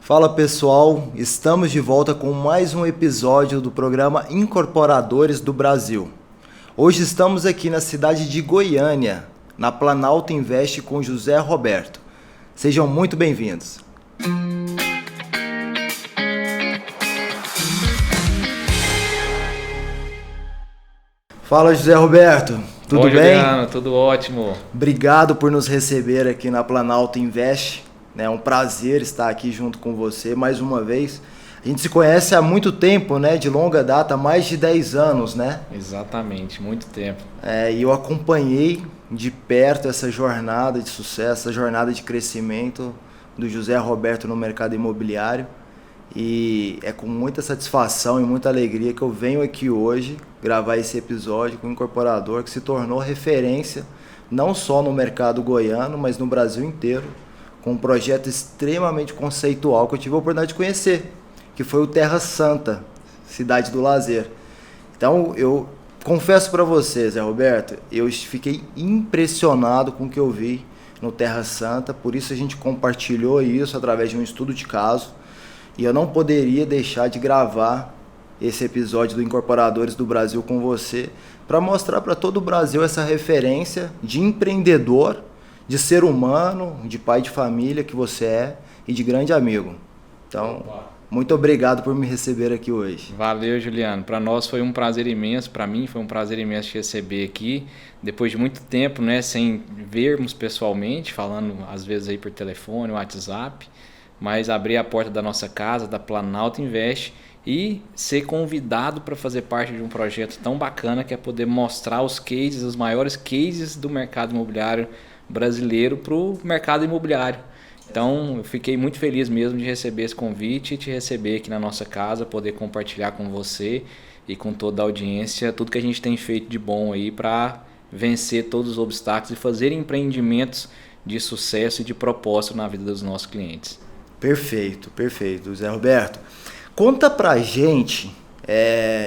Fala pessoal, estamos de volta com mais um episódio do programa Incorporadores do Brasil. Hoje estamos aqui na cidade de Goiânia, na Planalto Invest com José Roberto. Sejam muito bem-vindos. Fala José Roberto, tudo Oi, bem? Juliano, tudo ótimo. Obrigado por nos receber aqui na Planalto Invest. É um prazer estar aqui junto com você mais uma vez. A gente se conhece há muito tempo, né? De longa data, mais de 10 anos, né? Exatamente, muito tempo. E eu acompanhei de perto essa jornada de sucesso, essa jornada de crescimento do José Roberto no mercado imobiliário. E é com muita satisfação e muita alegria que eu venho aqui hoje gravar esse episódio com um incorporador que se tornou referência não só no mercado goiano, mas no Brasil inteiro, com um projeto extremamente conceitual que eu tive a oportunidade de conhecer, que foi o Terra Santa, Cidade do Lazer. Então, eu confesso para você, Zé Roberto, eu fiquei impressionado com o que eu vi no Terra Santa, por isso a gente compartilhou isso através de um estudo de caso, e eu não poderia deixar de gravar esse episódio do Incorporadores do Brasil com você, para mostrar para todo o Brasil essa referência de empreendedor, de ser humano, de pai de família que você é e de grande amigo. Então, muito obrigado por me receber aqui hoje. Valeu, Juliano. Para nós foi um prazer imenso, para mim foi um prazer imenso te receber aqui, depois de muito tempo, né, sem vermos pessoalmente, falando às vezes aí por telefone, WhatsApp, mas abrir a porta da nossa casa, da Planalto Invest, e ser convidado para fazer parte de um projeto tão bacana que é poder mostrar os cases, os maiores cases do mercado imobiliário brasileiro para o mercado imobiliário. Então, eu fiquei muito feliz mesmo de receber esse convite e te receber aqui na nossa casa, poder compartilhar com você e com toda a audiência tudo que a gente tem feito de bom aí para vencer todos os obstáculos e fazer empreendimentos de sucesso e de propósito na vida dos nossos clientes. Perfeito, perfeito. Zé Roberto, conta pra gente,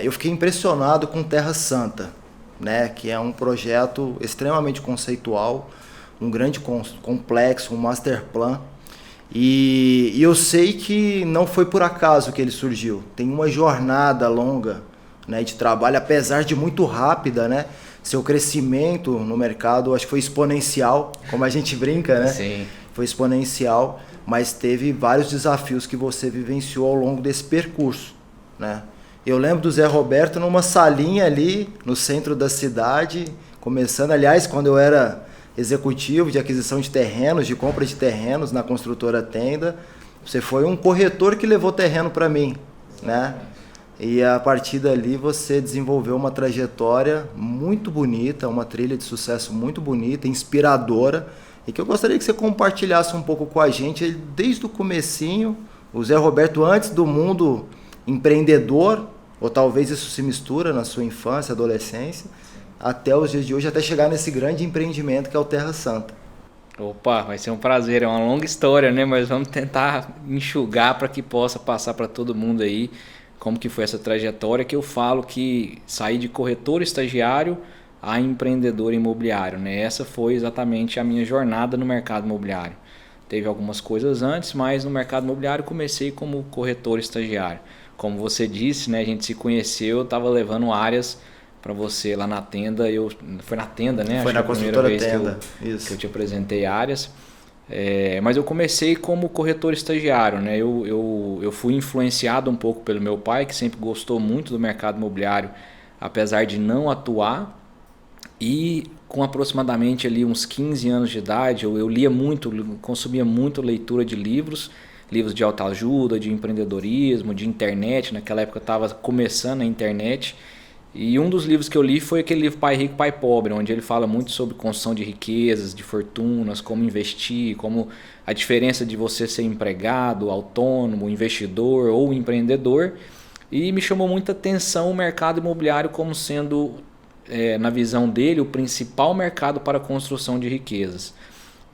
eu fiquei impressionado com Terra Santa, né, que é um projeto extremamente conceitual, um grande complexo, um master plan, e eu sei que não foi por acaso que ele surgiu. Tem uma jornada longa, né, de trabalho, apesar de muito rápida, né? Seu crescimento no mercado, acho que foi exponencial, como a gente brinca, né? Sim. Foi exponencial, mas teve vários desafios que você vivenciou ao longo desse percurso, né? Eu lembro do Zé Roberto numa salinha ali no centro da cidade, começando, aliás, quando eu era executivo de aquisição de terrenos, de compra de terrenos na construtora Tenda. Você foi um corretor que levou terreno para mim, né? E a partir dali você desenvolveu uma trajetória muito bonita, uma trilha de sucesso muito bonita, inspiradora, e que eu gostaria que você compartilhasse um pouco com a gente desde o comecinho, o Zé Roberto antes do mundo empreendedor, ou talvez isso se mistura na sua infância, adolescência, até os dias de hoje, até chegar nesse grande empreendimento que é o Terra Santa. Opa, vai ser um prazer, é uma longa história, né? Mas vamos tentar enxugar para que possa passar para todo mundo aí como que foi essa trajetória, que eu falo que saí de corretor estagiário a empreendedor imobiliário, né? Essa foi exatamente a minha jornada no mercado imobiliário. Teve algumas coisas antes, mas no mercado imobiliário comecei como corretor estagiário. Como você disse, né? A gente se conheceu, eu estava levando áreas para você lá na Tenda, foi na Tenda, né? Foi Acho na construtora Tenda, que eu te apresentei áreas. Mas eu comecei como corretor estagiário, né? Eu fui influenciado um pouco pelo meu pai, que sempre gostou muito do mercado imobiliário, apesar de não atuar. E com aproximadamente ali uns 15 anos de idade, eu lia muito, consumia muito leitura de livros de autoajuda, de empreendedorismo, de internet. Naquela época eu estava começando a internet. E um dos livros que eu li foi aquele livro Pai Rico, Pai Pobre, onde ele fala muito sobre construção de riquezas, de fortunas, como investir, como a diferença de você ser empregado, autônomo, investidor ou empreendedor. E me chamou muita atenção o mercado imobiliário como sendo, na visão dele, o principal mercado para a construção de riquezas.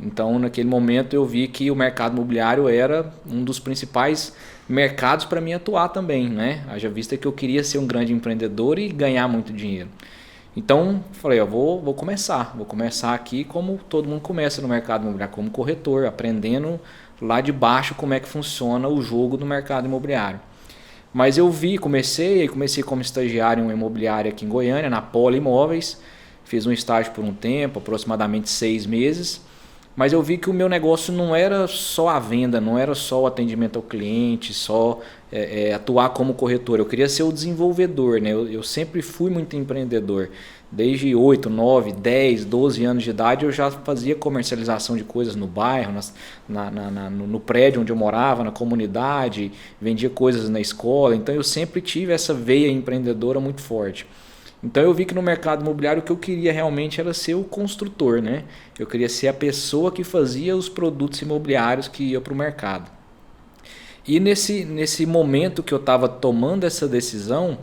Então, naquele momento, eu vi que o mercado imobiliário era um dos principais mercados para mim atuar também, né? Haja vista que eu queria ser um grande empreendedor e ganhar muito dinheiro. Então, falei, eu vou começar aqui como todo mundo começa no mercado imobiliário, como corretor, aprendendo lá de baixo como é que funciona o jogo do mercado imobiliário. Mas eu comecei como estagiário em uma imobiliária aqui em Goiânia, na Polo Imóveis, fiz um estágio por um tempo, aproximadamente 6 meses, mas eu vi que o meu negócio não era só a venda, não era só o atendimento ao cliente, só atuar como corretor. Eu queria ser o desenvolvedor, né? Eu sempre fui muito empreendedor. Desde 8, 9, 10, 12 anos de idade eu já fazia comercialização de coisas no bairro, no prédio onde eu morava, na comunidade, vendia coisas na escola. Então eu sempre tive essa veia empreendedora muito forte. Então eu vi que no mercado imobiliário o que eu queria realmente era ser o construtor, né? Eu queria ser a pessoa que fazia os produtos imobiliários que ia para o mercado. E nesse momento que eu estava tomando essa decisão,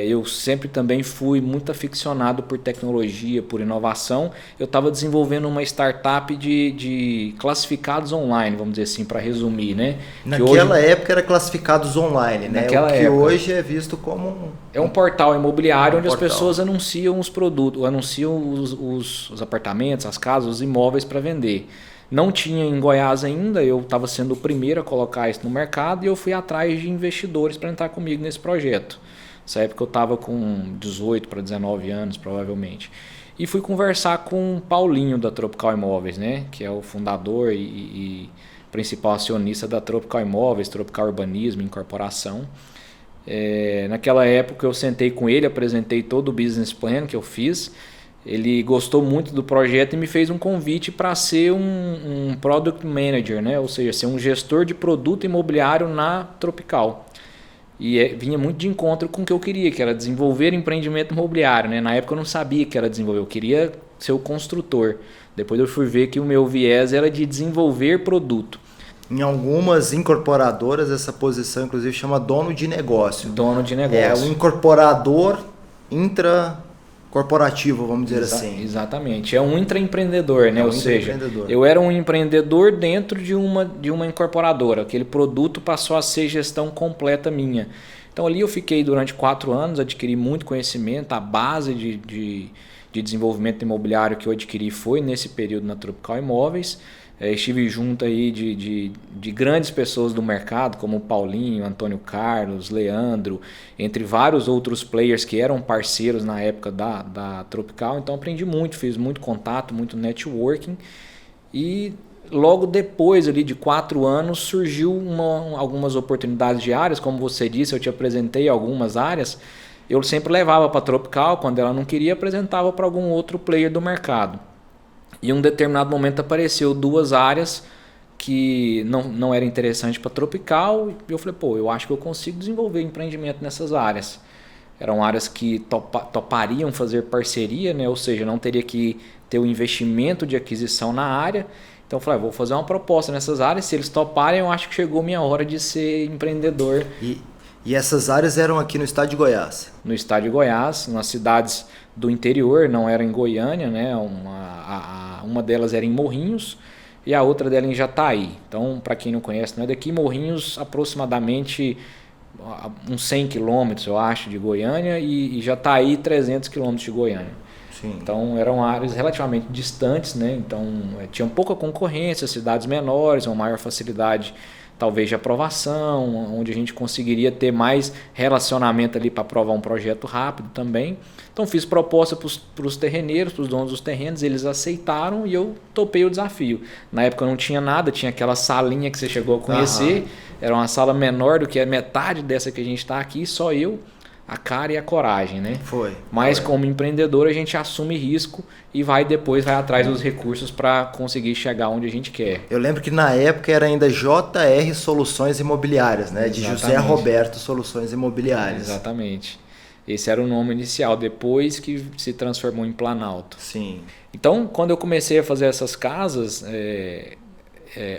eu sempre também fui muito aficionado por tecnologia, por inovação. Eu estava desenvolvendo uma startup de classificados online, vamos dizer assim, para resumir, né? Naquela época era classificados online, né? Naquela o que época, hoje é visto como é um portal imobiliário onde as pessoas anunciam os produtos, anunciam os apartamentos, as casas, os imóveis para vender. Não tinha em Goiás ainda, eu estava sendo o primeiro a colocar isso no mercado e eu fui atrás de investidores para entrar comigo nesse projeto. Nessa época eu estava com 18 para 19 anos, provavelmente. E fui conversar com o Paulinho da Tropical Imóveis, né? Que é o fundador e principal acionista da Tropical Imóveis, Tropical Urbanismo, Incorporação. Naquela época eu sentei com ele, apresentei todo o business plan que eu fiz. Ele gostou muito do projeto e me fez um convite para ser um product manager, né? Ou seja, ser um gestor de produto imobiliário na Tropical. E vinha muito de encontro com o que eu queria, que era desenvolver empreendimento imobiliário, né? Na época eu não sabia que era desenvolver, eu queria ser o construtor. Depois eu fui ver que o meu viés era de desenvolver produto. Em algumas incorporadoras essa posição inclusive chama dono de negócio. Dono de negócio. É um incorporador intracorporativo, vamos dizer assim. Exatamente. É um intraempreendedor, né? Ou seja, eu era um empreendedor dentro de uma incorporadora. Aquele produto passou a ser gestão completa minha. Então ali eu fiquei durante 4 anos, adquiri muito conhecimento. A base de desenvolvimento imobiliário que eu adquiri foi nesse período na Tropical Imóveis. Estive junto aí de grandes pessoas do mercado, como o Paulinho, Antônio Carlos, Leandro, entre vários outros players que eram parceiros na época da Tropical. Então aprendi muito, fiz muito contato, muito networking. E logo depois ali de 4 anos surgiu algumas oportunidades de áreas. Como você disse, eu te apresentei algumas áreas. Eu sempre levava para a Tropical, quando ela não queria, apresentava para algum outro player do mercado. E em um determinado momento apareceu 2 áreas que não era interessante para Tropical. E eu falei, eu acho que eu consigo desenvolver empreendimento nessas áreas. Eram áreas que topariam fazer parceria, né? Ou seja, não teria que ter o investimento de aquisição na área. Então eu falei, vou fazer uma proposta nessas áreas. Se eles toparem, eu acho que chegou a minha hora de ser empreendedor. E essas áreas eram aqui no estado de Goiás? No estado de Goiás, nas cidades do interior, não era em Goiânia, né? Uma delas era em Morrinhos e a outra dela em Jataí. Então, para quem não conhece, não é daqui, Morrinhos aproximadamente uns 100 quilômetros, eu acho, de Goiânia e Jataí 300 quilômetros de Goiânia. Sim. Então, eram áreas relativamente distantes, né? Então, tinha pouca concorrência, cidades menores, uma maior facilidade talvez de aprovação, onde a gente conseguiria ter mais relacionamento ali para aprovar um projeto rápido também. Então fiz proposta para os terreneiros, para os donos dos terrenos, eles aceitaram e eu topei o desafio. Na época não tinha nada, tinha aquela salinha que você chegou a conhecer, era uma sala menor do que a metade dessa que a gente está aqui, só eu, a cara e a coragem, né? Mas como empreendedor a gente assume risco e vai atrás dos recursos para conseguir chegar onde a gente quer. Eu lembro que na época era ainda JR Soluções Imobiliárias, né? De José Roberto Soluções Imobiliárias. Exatamente. Esse era o nome inicial, depois que se transformou em Planalto. Sim. Então, quando eu comecei a fazer essas casas,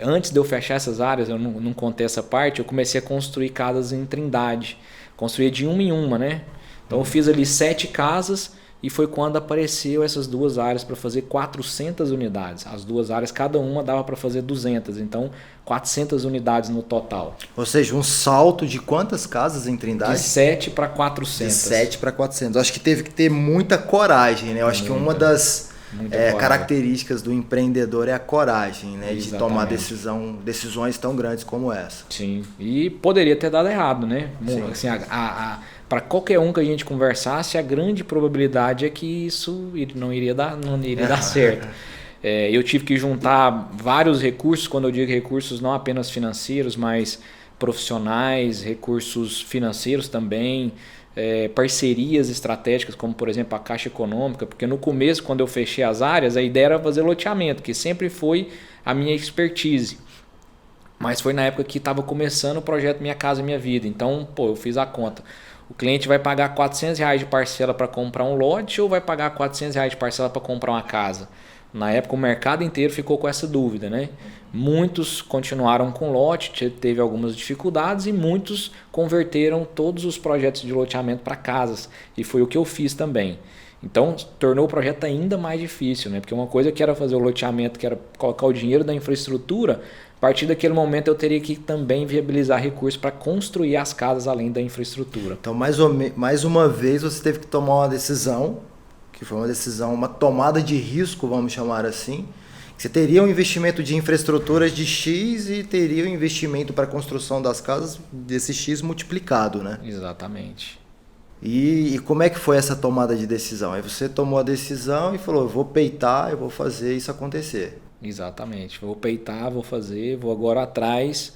antes de eu fechar essas áreas, eu não contei essa parte, eu comecei a construir casas em Trindade. Construía de uma em uma, né? Então eu fiz ali 7 casas e foi quando apareceu essas 2 áreas para fazer 400 unidades. As 2 áreas, cada uma dava para fazer 200, então 400 unidades no total. Ou seja, um salto de quantas casas em Trindade? De 7 para 400. De 7 para 400. Acho que teve que ter muita coragem, né? Eu acho que uma das características do empreendedor é a coragem, né? Exatamente. De tomar decisões tão grandes como essa. Sim, e poderia ter dado errado, né? Assim, para qualquer um que a gente conversasse, a grande probabilidade é que isso não iria dar certo. Eu tive que juntar vários recursos, quando eu digo recursos não apenas financeiros, mas profissionais, recursos financeiros também, parcerias estratégicas, como por exemplo a Caixa Econômica, porque no começo, quando eu fechei as áreas, a ideia era fazer loteamento, que sempre foi a minha expertise. Mas foi na época que estava começando o projeto Minha Casa Minha Vida. Então, eu fiz a conta. O cliente vai pagar R$400 de parcela para comprar um lote ou vai pagar R$400 de parcela para comprar uma casa? Na época o mercado inteiro ficou com essa dúvida, né? Muitos continuaram com lote, teve algumas dificuldades e muitos converteram todos os projetos de loteamento para casas. E foi o que eu fiz também. Então tornou o projeto ainda mais difícil, né? Porque uma coisa que era fazer o loteamento, que era colocar o dinheiro da infraestrutura, a partir daquele momento eu teria que também viabilizar recursos para construir as casas além da infraestrutura. Então mais uma vez você teve que tomar uma decisão, que foi uma tomada de risco, vamos chamar assim. Você teria um investimento de infraestruturas de X e teria um investimento para a construção das casas desse X multiplicado, né? Exatamente. E como é que foi essa tomada de decisão? Aí você tomou a decisão e falou, eu vou peitar, eu vou fazer isso acontecer. Exatamente, vou peitar, vou fazer, vou agora atrás.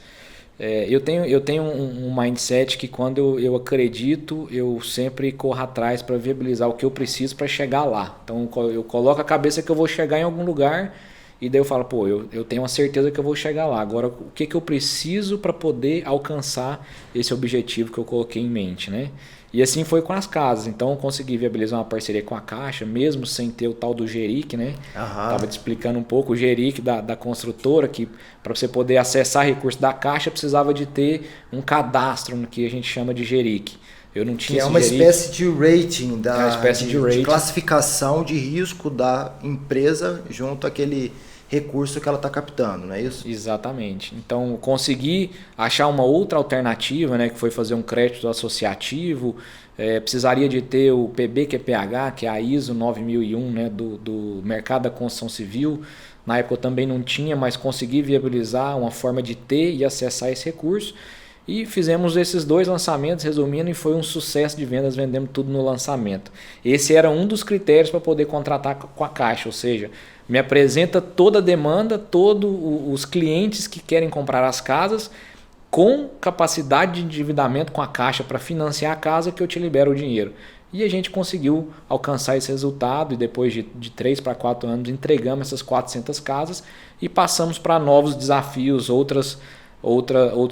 Eu tenho um mindset que quando eu acredito, eu sempre corro atrás para viabilizar o que eu preciso para chegar lá. Então eu coloco a cabeça que eu vou chegar em algum lugar e daí eu falo, eu tenho a certeza que eu vou chegar lá. Agora, o que eu preciso para poder alcançar esse objetivo que eu coloquei em mente, né? E assim foi com as casas. Então eu consegui viabilizar uma parceria com a Caixa, mesmo sem ter o tal do GERIC, né? Estava te explicando um pouco o GERIC da construtora, que para você poder acessar recursos da Caixa precisava de ter um cadastro no que a gente chama de GERIC. Eu não tinha que é uma GERIC. espécie de rating, de classificação de risco da empresa junto àquele recurso que ela está captando, não é isso? Exatamente. Então, consegui achar uma outra alternativa, né, que foi fazer um crédito associativo. Precisaria de ter o PBQPH, que é a ISO 9001, né, do mercado da construção civil. Na época eu também não tinha, mas consegui viabilizar uma forma de ter e acessar esse recurso. E fizemos esses 2 lançamentos, resumindo, e foi um sucesso de vendas, vendemos tudo no lançamento. Esse era um dos critérios para poder contratar com a Caixa, ou seja, me apresenta toda a demanda, todos os clientes que querem comprar as casas com capacidade de endividamento com a Caixa para financiar a casa, que eu te libero o dinheiro. E a gente conseguiu alcançar esse resultado e depois de 3 para 4 anos entregamos essas 400 casas e passamos para novos desafios, outros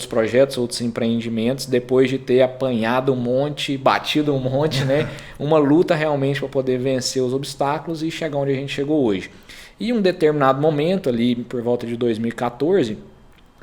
projetos, outros empreendimentos, depois de ter apanhado um monte, batido um monte, né? Uma luta realmente para poder vencer os obstáculos e chegar onde a gente chegou hoje. E em um determinado momento, ali por volta de 2014,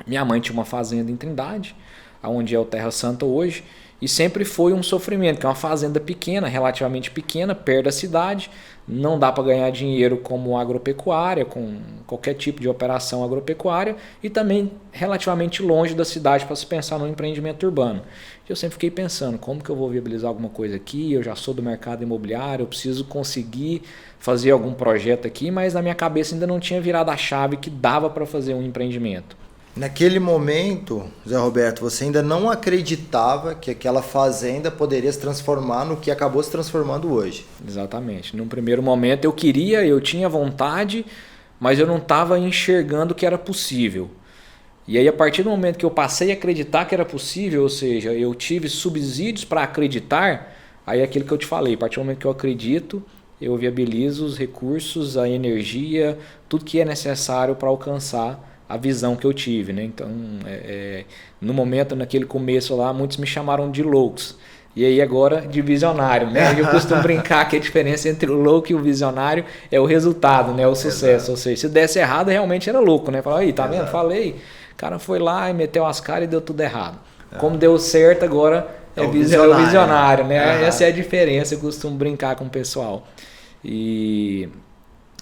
minha mãe tinha uma fazenda em Trindade, onde é o Terra Santa hoje, e sempre foi um sofrimento, que é uma fazenda pequena, relativamente pequena, perto da cidade, não dá para ganhar dinheiro como agropecuária, com qualquer tipo de operação agropecuária, e também relativamente longe da cidade para se pensar no empreendimento urbano. Eu sempre fiquei pensando, como que eu vou viabilizar alguma coisa aqui? Eu já sou do mercado imobiliário, eu preciso conseguir fazer algum projeto aqui, mas na minha cabeça ainda não tinha virado a chave que dava para fazer um empreendimento. Naquele momento, Zé Roberto, você ainda não acreditava que aquela fazenda poderia se transformar no que acabou se transformando hoje. Exatamente. Num primeiro momento eu tinha vontade, mas eu não estava enxergando que era possível. E aí a partir do momento que eu passei a acreditar que era possível, ou seja, eu tive subsídios para acreditar, aí é aquilo que eu te falei, a partir do momento que eu acredito, eu viabilizo os recursos, a energia, tudo que é necessário para alcançar a visão que eu tive, né? Então, no momento, naquele começo lá, muitos me chamaram de loucos. E aí agora de visionário, né? Eu costumo brincar que a diferença entre o louco e o visionário é o resultado, né? O sucesso. Exato. Ou seja, se desse errado, realmente era louco, né? Falar, aí, tá vendo? Falei. O cara foi lá e meteu as caras e deu tudo errado. Como deu certo, agora é o visionário, né? Essa é a diferença, eu costumo brincar com o pessoal. E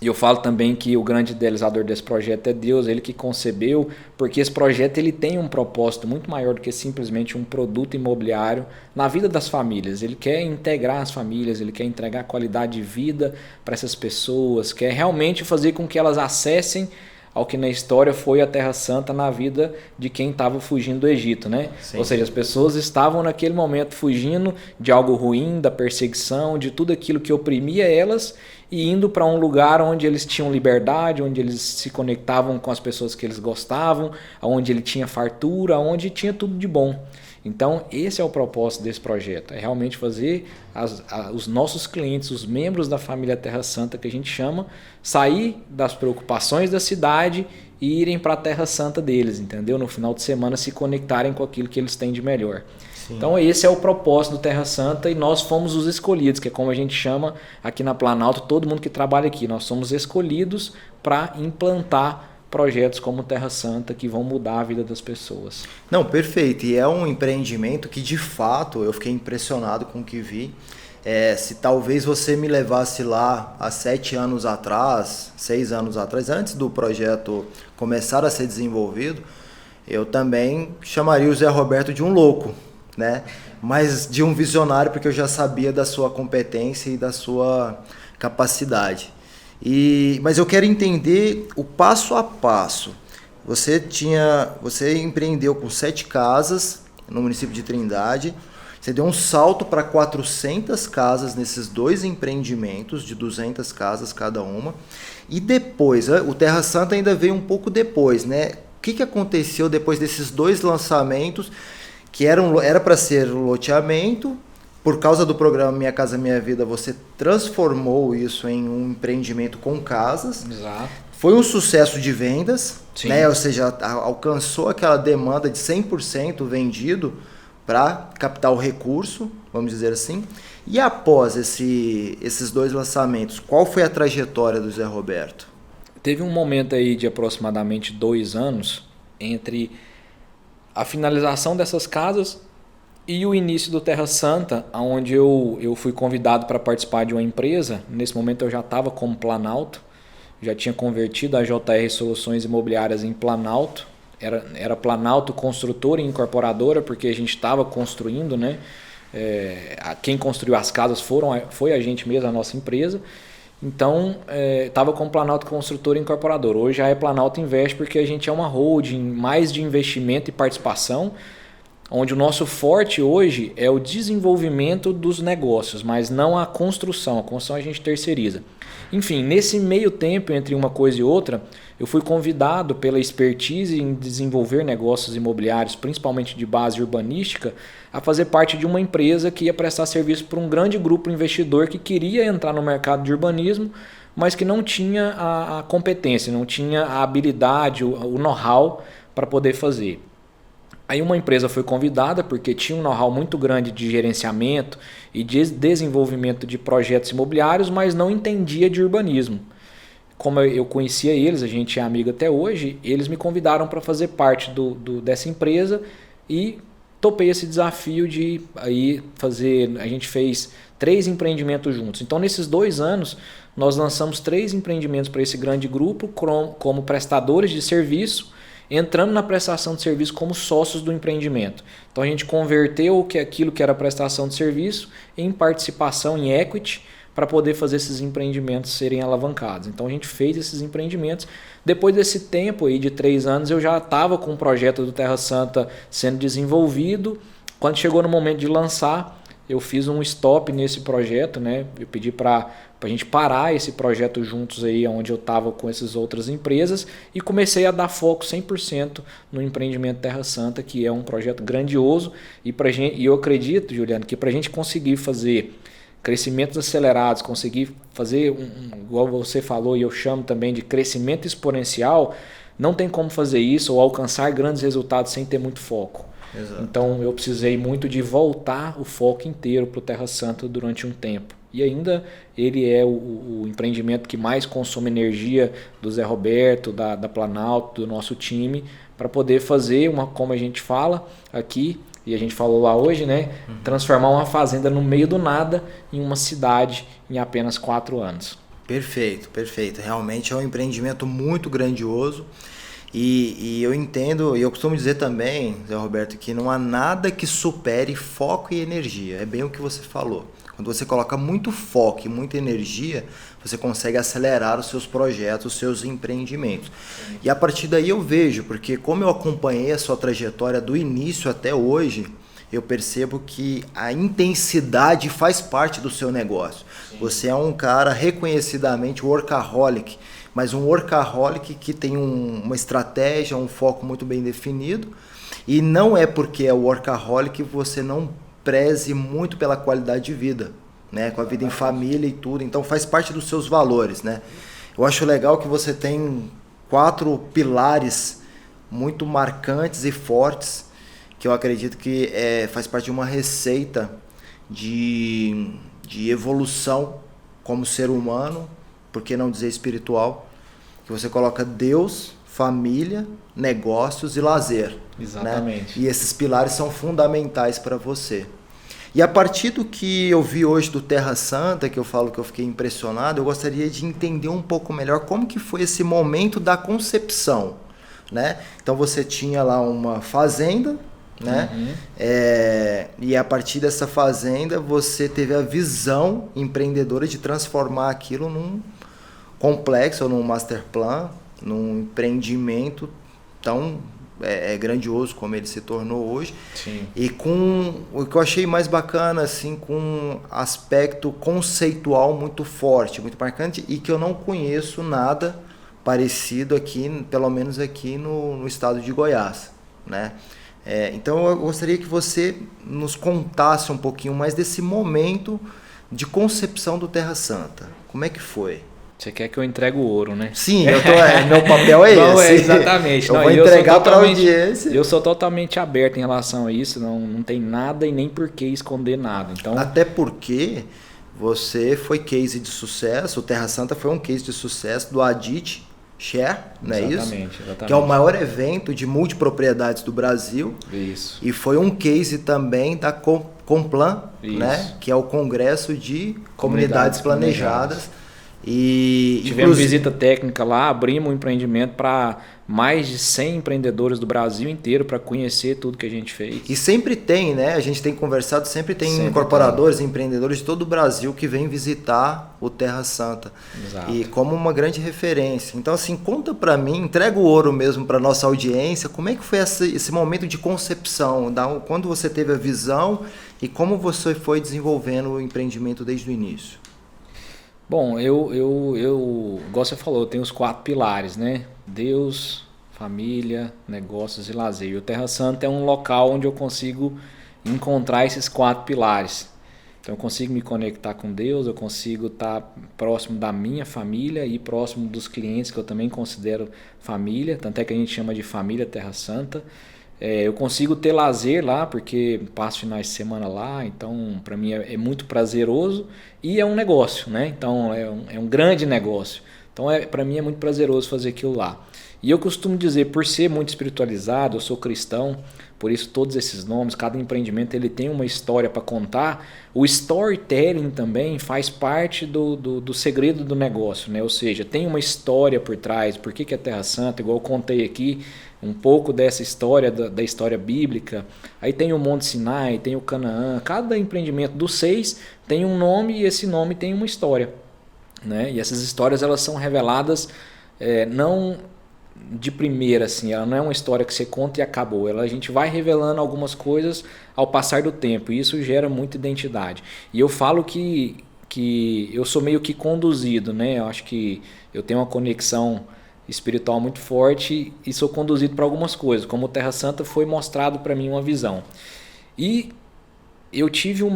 E eu falo também que o grande idealizador desse projeto é Deus, ele que concebeu, porque esse projeto ele tem um propósito muito maior do que simplesmente um produto imobiliário na vida das famílias. Ele quer integrar as famílias, ele quer entregar qualidade de vida para essas pessoas, quer realmente fazer com que elas acessem ao que na história foi a Terra Santa na vida de quem estava fugindo do Egito, né? Sim. Ou seja, as pessoas estavam naquele momento fugindo de algo ruim, da perseguição, de tudo aquilo que oprimia elas e indo para um lugar onde eles tinham liberdade, onde eles se conectavam com as pessoas que eles gostavam, onde ele tinha fartura, onde tinha tudo de bom. Então, esse é o propósito desse projeto, é realmente fazer os nossos clientes, os membros da família Terra Santa, que a gente chama, sair das preocupações da cidade e irem para a Terra Santa deles, entendeu? No final de semana se conectarem com aquilo que eles têm de melhor. Sim. Então, esse é o propósito do Terra Santa e nós fomos os escolhidos, que é como a gente chama aqui na Planalto, todo mundo que trabalha aqui, nós somos escolhidos para implantar projetos como Terra Santa que vão mudar a vida das pessoas. Não, perfeito. E é um empreendimento que, de fato, eu fiquei impressionado com o que vi. Se talvez você me levasse lá há 7 anos atrás, 6 anos atrás, antes do projeto começar a ser desenvolvido, eu também chamaria o Zé Roberto de um louco, né? Mas de um visionário, porque eu já sabia da sua competência e da sua capacidade. Mas eu quero entender o passo a passo. Você empreendeu com 7 casas no município de Trindade. Você deu um salto para 400 casas nesses 2 empreendimentos, de 200 casas cada uma. E depois, o Terra Santa ainda veio um pouco depois, né? O que aconteceu depois desses 2 lançamentos, que era para ser um loteamento? Por causa do programa Minha Casa Minha Vida, você transformou isso em um empreendimento com casas. Exato. Foi um sucesso de vendas, né? Ou seja, alcançou aquela demanda de 100% vendido para captar o recurso, vamos dizer assim. E após esses 2 lançamentos, qual foi a trajetória do Zé Roberto? Teve um momento aí de aproximadamente 2 anos entre a finalização dessas casas e o início do Terra Santa, onde eu fui convidado para participar de uma empresa. Nesse momento eu já estava como Planalto, já tinha convertido a JR Soluções Imobiliárias em Planalto. Era Planalto Construtora e Incorporadora, porque a gente estava construindo, né? Quem construiu as casas foi a gente mesmo, a nossa empresa. Então, estava com Planalto Construtora e Incorporadora. Hoje já é Planalto Invest, porque a gente é uma holding mais de investimento e participação, onde o nosso forte hoje é o desenvolvimento dos negócios, mas não a construção. A construção a gente terceiriza. Enfim, nesse meio tempo entre uma coisa e outra, eu fui convidado pela expertise em desenvolver negócios imobiliários, principalmente de base urbanística, a fazer parte de uma empresa que ia prestar serviço para um grande grupo investidor que queria entrar no mercado de urbanismo, mas que não tinha a competência, não tinha a habilidade, o know-how para poder fazer. Aí uma empresa foi convidada porque tinha um know-how muito grande de gerenciamento e de desenvolvimento de projetos imobiliários, mas não entendia de urbanismo. Como eu conhecia eles, a gente é amigo até hoje, eles me convidaram para fazer parte dessa empresa e topei esse desafio de aí fazer. A gente fez 3 empreendimentos juntos. Então, nesses 2 anos, nós lançamos 3 empreendimentos para esse grande grupo como prestadores de serviço, entrando na prestação de serviço como sócios do empreendimento. Então a gente converteu aquilo que era prestação de serviço em participação em equity para poder fazer esses empreendimentos serem alavancados. Então a gente fez esses empreendimentos. Depois desse tempo aí de 3 anos, eu já estava com o projeto do Terra Santa sendo desenvolvido. Quando chegou no momento de lançar, eu fiz um stop nesse projeto, né? Eu pedi para a gente parar esse projeto juntos aí, onde eu estava com essas outras empresas, e comecei a dar foco 100% no empreendimento Terra Santa, que é um projeto grandioso. E eu acredito, Juliano, que para a gente conseguir fazer crescimentos acelerados, conseguir fazer, igual você falou e eu chamo também de crescimento exponencial, não tem como fazer isso ou alcançar grandes resultados sem ter muito foco. Exato. Então eu precisei muito de voltar o foco inteiro para o Terra Santa durante um tempo. E ainda ele é o empreendimento que mais consome energia do Zé Roberto, da Planalto, do nosso time, para poder fazer, como a gente fala aqui, e a gente falou lá hoje, né? Transformar uma fazenda no meio do nada em uma cidade em apenas 4 anos. Perfeito, perfeito. Realmente é um empreendimento muito grandioso. E eu entendo, e eu costumo dizer também, Zé Roberto, que não há nada que supere foco e energia. É bem o que você falou. Quando você coloca muito foco e muita energia, você consegue acelerar os seus projetos, os seus empreendimentos. E a partir daí eu vejo, porque como eu acompanhei a sua trajetória do início até hoje, eu percebo que a intensidade faz parte do seu negócio. Sim. Você é um cara reconhecidamente workaholic, mas um workaholic que tem uma estratégia, um foco muito bem definido. E não é porque é workaholic que você não preze muito pela qualidade de vida, né? Com a vida em família e tudo. Então faz parte dos seus valores, né? Eu acho legal que você tem 4 pilares muito marcantes e fortes, que eu acredito que faz parte de uma receita de evolução como ser humano, por que não dizer espiritual, que você coloca Deus, família, negócios e lazer. Exatamente. Né? E esses pilares são fundamentais para você. E a partir do que eu vi hoje do Terra Santa, que eu falo que eu fiquei impressionado, eu gostaria de entender um pouco melhor como que foi esse momento da concepção. Né? Então você tinha lá uma fazenda, né? Uhum. E a partir dessa fazenda você teve a visão empreendedora de transformar aquilo num complexo, ou num master plan, num empreendimento tão grandioso como ele se tornou hoje. Sim. E com o que eu achei mais bacana, assim, com um aspecto conceitual muito forte, muito marcante, e que eu não conheço nada parecido aqui, pelo menos aqui no estado de Goiás, né? Então eu gostaria que você nos contasse um pouquinho mais desse momento de concepção do Terra Santa. Como é que foi? Você quer que eu entregue o ouro, né? Sim, meu papel é não, esse. Exatamente. Eu vou entregar para a audiência. Eu sou totalmente aberto em relação a isso, não tem nada e nem por que esconder nada. Então, até porque você foi case de sucesso, o Terra Santa foi um case de sucesso do Adit Share, não é isso? Exatamente. Que é o maior evento de multipropriedades do Brasil. Isso. E foi um case também da Complan, né? Que é o Congresso de Comunidades Planejadas. E tivemos visita técnica lá, abrimos um empreendimento para mais de 100 empreendedores do Brasil inteiro para conhecer tudo que a gente fez. E sempre tem, né? A gente tem conversado, sempre tem incorporadores, empreendedores de todo o Brasil que vêm visitar o Terra Santa. Exato. E como uma grande referência. Então, assim, conta para mim, entrega o ouro mesmo para nossa audiência, como é que foi esse momento de concepção, quando você teve a visão e como você foi desenvolvendo o empreendimento desde o início? Bom, igual você falou, eu tenho os 4 pilares, né? Deus, família, negócios e lazer. E o Terra Santa é um local onde eu consigo encontrar esses 4 pilares. Então eu consigo me conectar com Deus, eu consigo estar próximo da minha família e próximo dos clientes que eu também considero família, tanto é que a gente chama de família Terra Santa. Eu consigo ter lazer lá, porque passo finais de semana lá, então para mim é muito prazeroso e é um negócio, né? Então é um grande negócio. Então para mim é muito prazeroso fazer aquilo lá. E eu costumo dizer, por ser muito espiritualizado, eu sou cristão, por isso todos esses nomes, cada empreendimento ele tem uma história para contar. O storytelling também faz parte do segredo do negócio, né? Ou seja, tem uma história por trás, por que é Terra Santa, igual eu contei aqui, um pouco dessa história, da história bíblica. Aí tem o Monte Sinai, tem o Canaã. Cada empreendimento dos 6 tem um nome e esse nome tem uma história, né? E essas histórias elas são reveladas não de primeira, assim, ela não é uma história que você conta e acabou. A gente vai revelando algumas coisas ao passar do tempo e isso gera muita identidade. E eu falo que eu sou meio que conduzido, né? Eu acho que eu tenho uma conexão espiritual muito forte e sou conduzido para algumas coisas, como o Terra Santa foi mostrado para mim uma visão. E eu tive um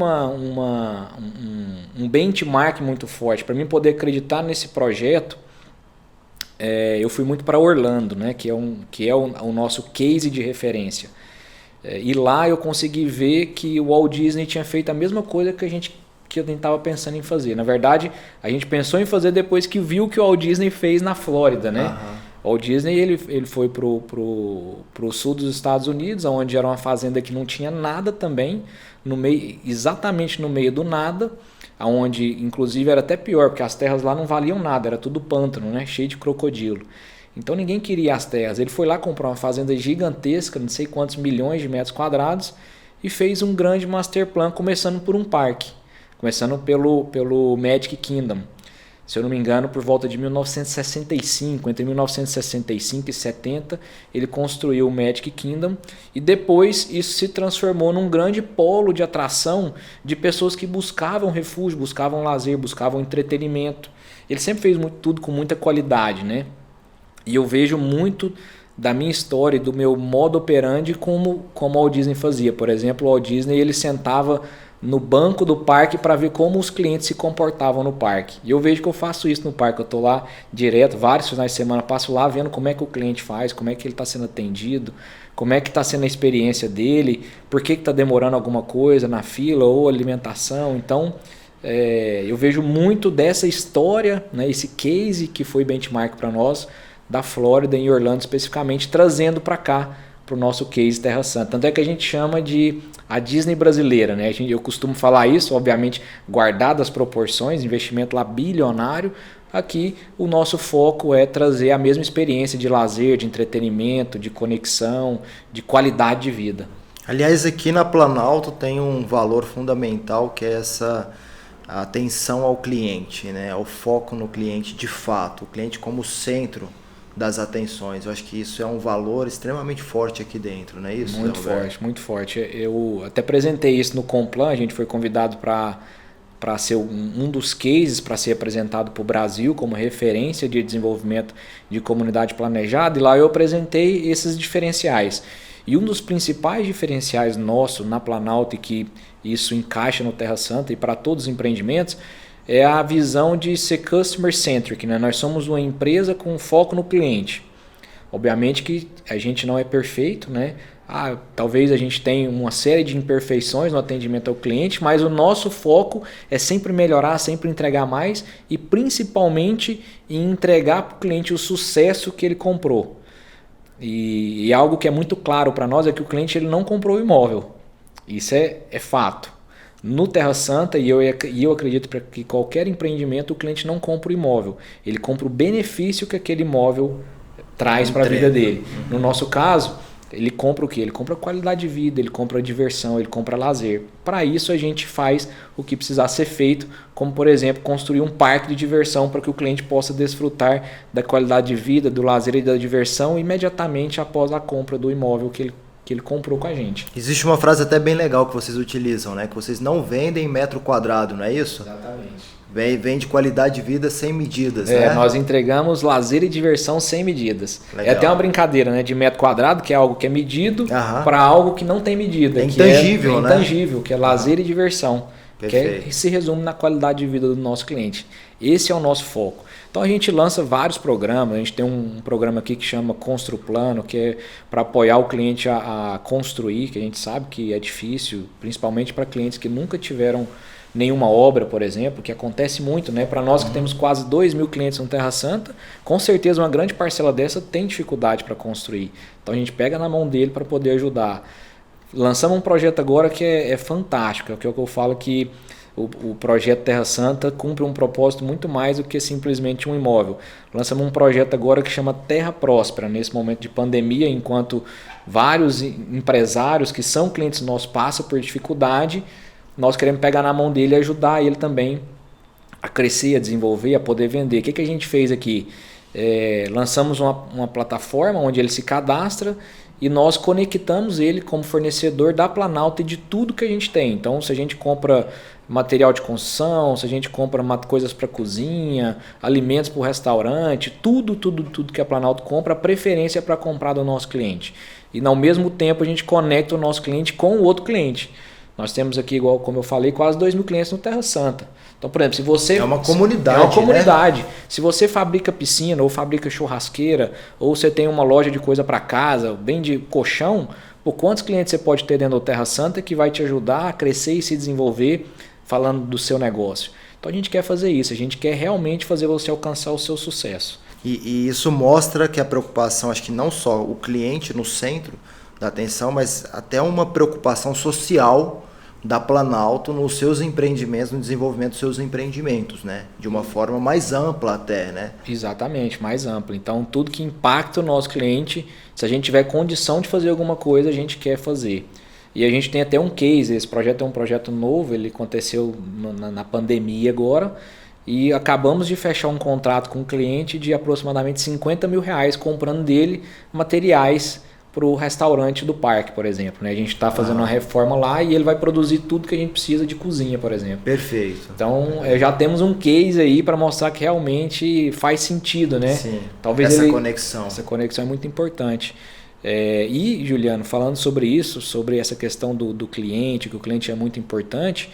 benchmark muito forte. Para mim poder acreditar nesse projeto, eu fui muito para Orlando, né, que é o nosso case de referência. E lá eu consegui ver que o Walt Disney tinha feito a mesma coisa que eu estava pensando em fazer. Na verdade, a gente pensou em fazer depois que viu que o Walt Disney fez na Flórida, né? O Walt Disney ele foi pro sul dos Estados Unidos, onde era uma fazenda que não tinha nada também, exatamente no meio do nada, onde inclusive era até pior, porque as terras lá não valiam nada, era tudo pântano, né? Cheio de crocodilo. Então ninguém queria as terras. Ele foi lá comprar uma fazenda gigantesca, não sei quantos milhões de metros quadrados, e fez um grande master plan, começando por um parque, começando pelo Magic Kingdom. Se eu não me engano, por volta de 1965, entre 1965 e 70, ele construiu o Magic Kingdom e depois isso se transformou num grande polo de atração de pessoas que buscavam refúgio, buscavam lazer, buscavam entretenimento. Ele sempre fez tudo com muita qualidade, né? E eu vejo muito da minha história, do meu modo operandi como o Walt Disney fazia. Por exemplo, o Walt Disney ele sentava no banco do parque para ver como os clientes se comportavam no parque. E eu vejo que eu faço isso no parque. Eu estou lá direto, vários finais de semana, passo lá vendo como é que o cliente faz, como é que ele está sendo atendido, como é que está sendo a experiência dele, por que está demorando alguma coisa na fila ou alimentação. Então, eu vejo muito dessa história, né, esse case que foi benchmark para nós, da Flórida, em Orlando especificamente, trazendo para cá, para o nosso case Terra Santa. Tanto é que a gente chama de a Disney brasileira, né? Eu costumo falar isso, obviamente, guardado as proporções, investimento lá bilionário. Aqui o nosso foco é trazer a mesma experiência de lazer, de entretenimento, de conexão, de qualidade de vida. Aliás, aqui na Planalto tem um valor fundamental que é essa atenção ao cliente, né? O foco no cliente de fato, o cliente como centro das atenções. Eu acho que isso é um valor extremamente forte aqui dentro, não é isso? Muito forte, muito forte. Eu até apresentei isso no Complan, a gente foi convidado para ser um dos cases para ser apresentado para o Brasil como referência de desenvolvimento de comunidade planejada, e lá eu apresentei esses diferenciais. E um dos principais diferenciais nosso na Planalto, e que isso encaixa no Terra Santa e para todos os empreendimentos, é a visão de ser customer centric, né? Nós somos uma empresa com foco no cliente. Obviamente que a gente não é perfeito, né? Talvez a gente tenha uma série de imperfeições no atendimento ao cliente, mas o nosso foco é sempre melhorar, sempre entregar mais e principalmente em entregar para o cliente o sucesso que ele comprou. E algo que é muito claro para nós é que o cliente ele não comprou o imóvel. Isso é fato. No Terra Santa, e eu acredito que qualquer empreendimento, o cliente não compra o imóvel. Ele compra o benefício que aquele imóvel traz para a vida dele. No nosso caso, ele compra o quê? Ele compra qualidade de vida, ele compra diversão, ele compra lazer. Para isso a gente faz o que precisar ser feito, como por exemplo, construir um parque de diversão para que o cliente possa desfrutar da qualidade de vida, do lazer e da diversão imediatamente após a compra do imóvel que ele comprou com a gente. Existe uma frase até bem legal que vocês utilizam, né? Que vocês não vendem metro quadrado, não é isso? Exatamente. Vende qualidade de vida sem medidas, né? Nós entregamos lazer e diversão sem medidas. Legal. É até uma brincadeira, né? De metro quadrado, que é algo que é medido, para algo que não tem medida. É intangível, né? É intangível, que é lazer e diversão. Que se resume na qualidade de vida do nosso cliente. Esse é o nosso foco. Então a gente lança vários programas, a gente tem um programa aqui que chama Construplano, que é para apoiar o cliente a construir, que a gente sabe que é difícil, principalmente para clientes que nunca tiveram nenhuma obra, por exemplo, que acontece muito, né? Para nós que temos quase 2.000 clientes no Terra Santa, com certeza uma grande parcela dessa tem dificuldade para construir. Então a gente pega na mão dele para poder ajudar. Lançamos um projeto agora que é fantástico, é o que eu falo que o projeto Terra Santa cumpre um propósito muito mais do que simplesmente um imóvel. Lançamos um projeto agora que chama Terra Próspera, nesse momento de pandemia, enquanto vários empresários que são clientes nossos passam por dificuldade, nós queremos pegar na mão dele e ajudar ele também a crescer, a desenvolver, a poder vender. O que a gente fez aqui? Lançamos uma plataforma onde ele se cadastra e nós conectamos ele como fornecedor da Planalto e de tudo que a gente tem. Então, se a gente compra material de construção, se a gente compra coisas para cozinha, alimentos para o restaurante, tudo que a Planalto compra, a preferência é para comprar do nosso cliente. E ao mesmo tempo a gente conecta o nosso cliente com o outro cliente. Nós temos aqui, igual como eu falei, quase 2.000 clientes no Terra Santa. Então, por exemplo, se você... É uma comunidade, É uma comunidade. Né? Se você fabrica piscina, ou fabrica churrasqueira, ou você tem uma loja de coisa para casa, vende colchão, por quantos clientes você pode ter dentro do Terra Santa que vai te ajudar a crescer e se desenvolver falando do seu negócio? Então, a gente quer fazer isso. A gente quer realmente fazer você alcançar o seu sucesso. E isso mostra que a preocupação, acho que não só o cliente no centro da atenção, mas até uma preocupação social da Planalto nos seus empreendimentos, no desenvolvimento dos seus empreendimentos, né? De uma forma mais ampla até, né? Exatamente, mais ampla. Então, tudo que impacta o nosso cliente, se a gente tiver condição de fazer alguma coisa, a gente quer fazer. E a gente tem até um case, esse projeto é um projeto novo, ele aconteceu na pandemia agora, e acabamos de fechar um contrato com um cliente de aproximadamente R$50 mil comprando dele materiais para o restaurante do parque, por exemplo. Né? A gente está fazendo uma reforma lá e ele vai produzir tudo que a gente precisa de cozinha, por exemplo. Perfeito. Então, já temos um case aí para mostrar que realmente faz sentido, né? Sim, Talvez conexão. Essa conexão é muito importante. E, Juliano, falando sobre isso, sobre essa questão do cliente, que o cliente é muito importante,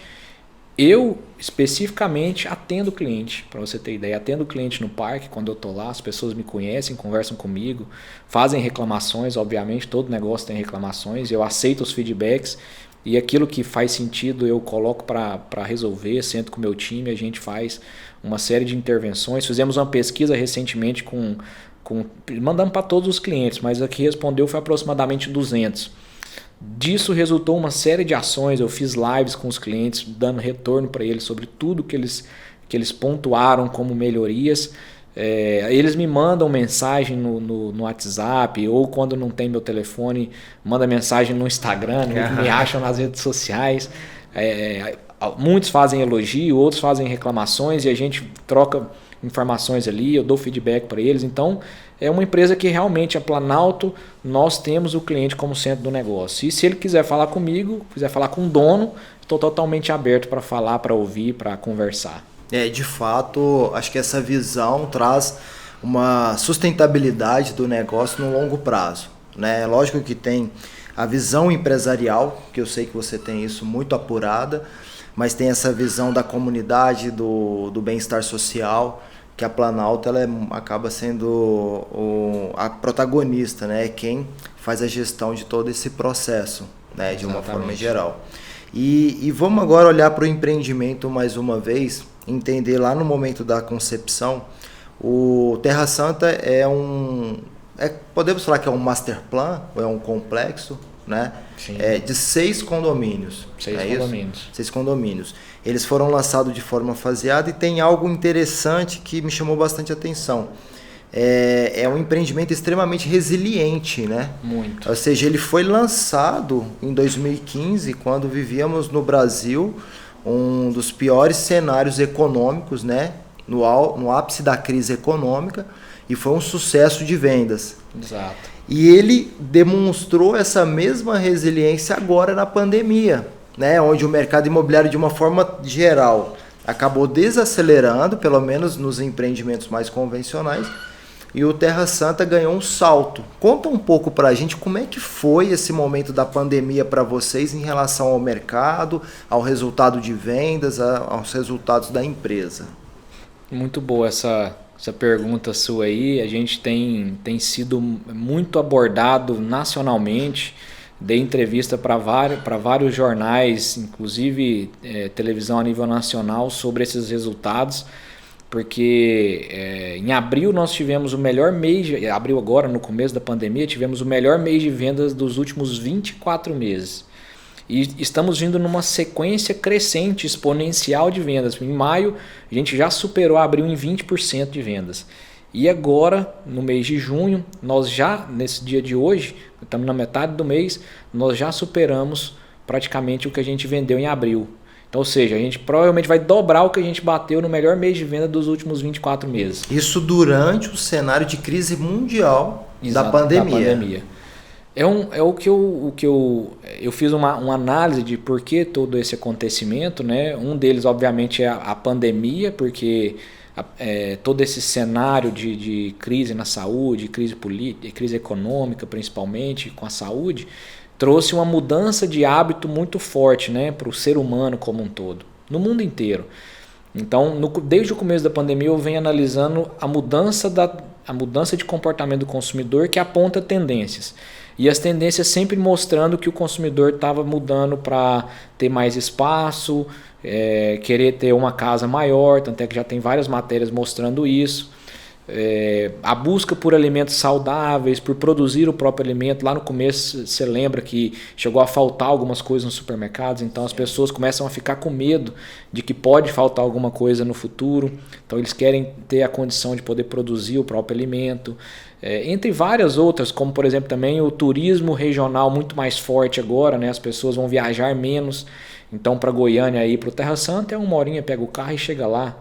eu, especificamente, atendo o cliente, para você ter ideia. Atendo o cliente no parque, quando eu estou lá, as pessoas me conhecem, conversam comigo, fazem reclamações, obviamente, todo negócio tem reclamações, eu aceito os feedbacks e aquilo que faz sentido eu coloco para resolver, sento com o meu time, a gente faz uma série de intervenções. Fizemos uma pesquisa recentemente mandamos para todos os clientes, mas aqui respondeu foi aproximadamente 200. Disso resultou uma série de ações, eu fiz lives com os clientes, dando retorno para eles sobre tudo que eles pontuaram como melhorias. Eles me mandam mensagem no WhatsApp, ou quando não tem meu telefone, manda mensagem no Instagram, me acham nas redes sociais. Muitos fazem elogio, outros fazem reclamações e a gente troca informações ali, eu dou feedback para eles. Então, é uma empresa que realmente, a Planalto, nós temos o cliente como centro do negócio. E se ele quiser falar comigo, quiser falar com o dono, estou totalmente aberto para falar, para ouvir, para conversar. De fato, acho que essa visão traz uma sustentabilidade do negócio no longo prazo, né? Lógico que tem a visão empresarial, que eu sei que você tem isso muito apurada, mas tem essa visão da comunidade, do bem-estar social, que a Planalto ela acaba sendo a protagonista, né? Quem faz a gestão de todo esse processo, né? De uma forma geral. E vamos agora olhar para o empreendimento mais uma vez, entender lá no momento da concepção, o Terra Santa podemos falar que é um master plan, ou é um complexo, né? De 6 condomínios. 6 condomínios. 6 condomínios. Eles foram lançados de forma faseada e tem algo interessante que me chamou bastante atenção. É um empreendimento extremamente resiliente, né? Muito. Ou seja, ele foi lançado em 2015, quando vivíamos no Brasil um dos piores cenários econômicos, né? No ápice da crise econômica, e foi um sucesso de vendas. Exato. E ele demonstrou essa mesma resiliência agora na pandemia, né? Onde o mercado imobiliário, de uma forma geral, acabou desacelerando, pelo menos nos empreendimentos mais convencionais, e o Terra Santa ganhou um salto. Conta um pouco para a gente como é que foi esse momento da pandemia para vocês em relação ao mercado, ao resultado de vendas, aos resultados da empresa. Muito boa essa pergunta sua aí. A gente tem sido muito abordado nacionalmente. Dei entrevista para vários jornais, inclusive televisão a nível nacional, sobre esses resultados, porque em abril nós tivemos o melhor mês, abril agora, no começo da pandemia, tivemos o melhor mês de vendas dos últimos 24 meses. E estamos vindo numa sequência crescente, exponencial de vendas. Em maio, a gente já superou abril em 20% de vendas. E agora, no mês de junho, nós já, nesse dia de hoje, estamos na metade do mês, nós já superamos praticamente o que a gente vendeu em abril. Então, ou seja, a gente provavelmente vai dobrar o que a gente bateu no melhor mês de venda dos últimos 24 meses. Isso durante o cenário de crise mundial. Exato, da pandemia. Eu fiz uma análise de por que todo esse acontecimento, né? Um deles, obviamente, é a pandemia, porque todo esse cenário de crise na saúde, crise política, crise econômica, principalmente com a saúde, trouxe uma mudança de hábito muito forte, né, para o ser humano como um todo, no mundo inteiro. Então, desde o começo da pandemia, eu venho analisando a mudança de comportamento do consumidor, que aponta tendências. E as tendências sempre mostrando que o consumidor estava mudando para ter mais espaço, querer ter uma casa maior, tanto é que já tem várias matérias mostrando isso. a busca por alimentos saudáveis, por produzir o próprio alimento. Lá no começo você lembra que chegou a faltar algumas coisas nos supermercados, então as pessoas começam a ficar com medo de que pode faltar alguma coisa no futuro, então eles querem ter a condição de poder produzir o próprio alimento, entre várias outras, como por exemplo também o turismo regional muito mais forte agora, né? As pessoas vão viajar menos, então para Goiânia ir para o Terra Santa é 1 horinha, pega o carro e chega lá.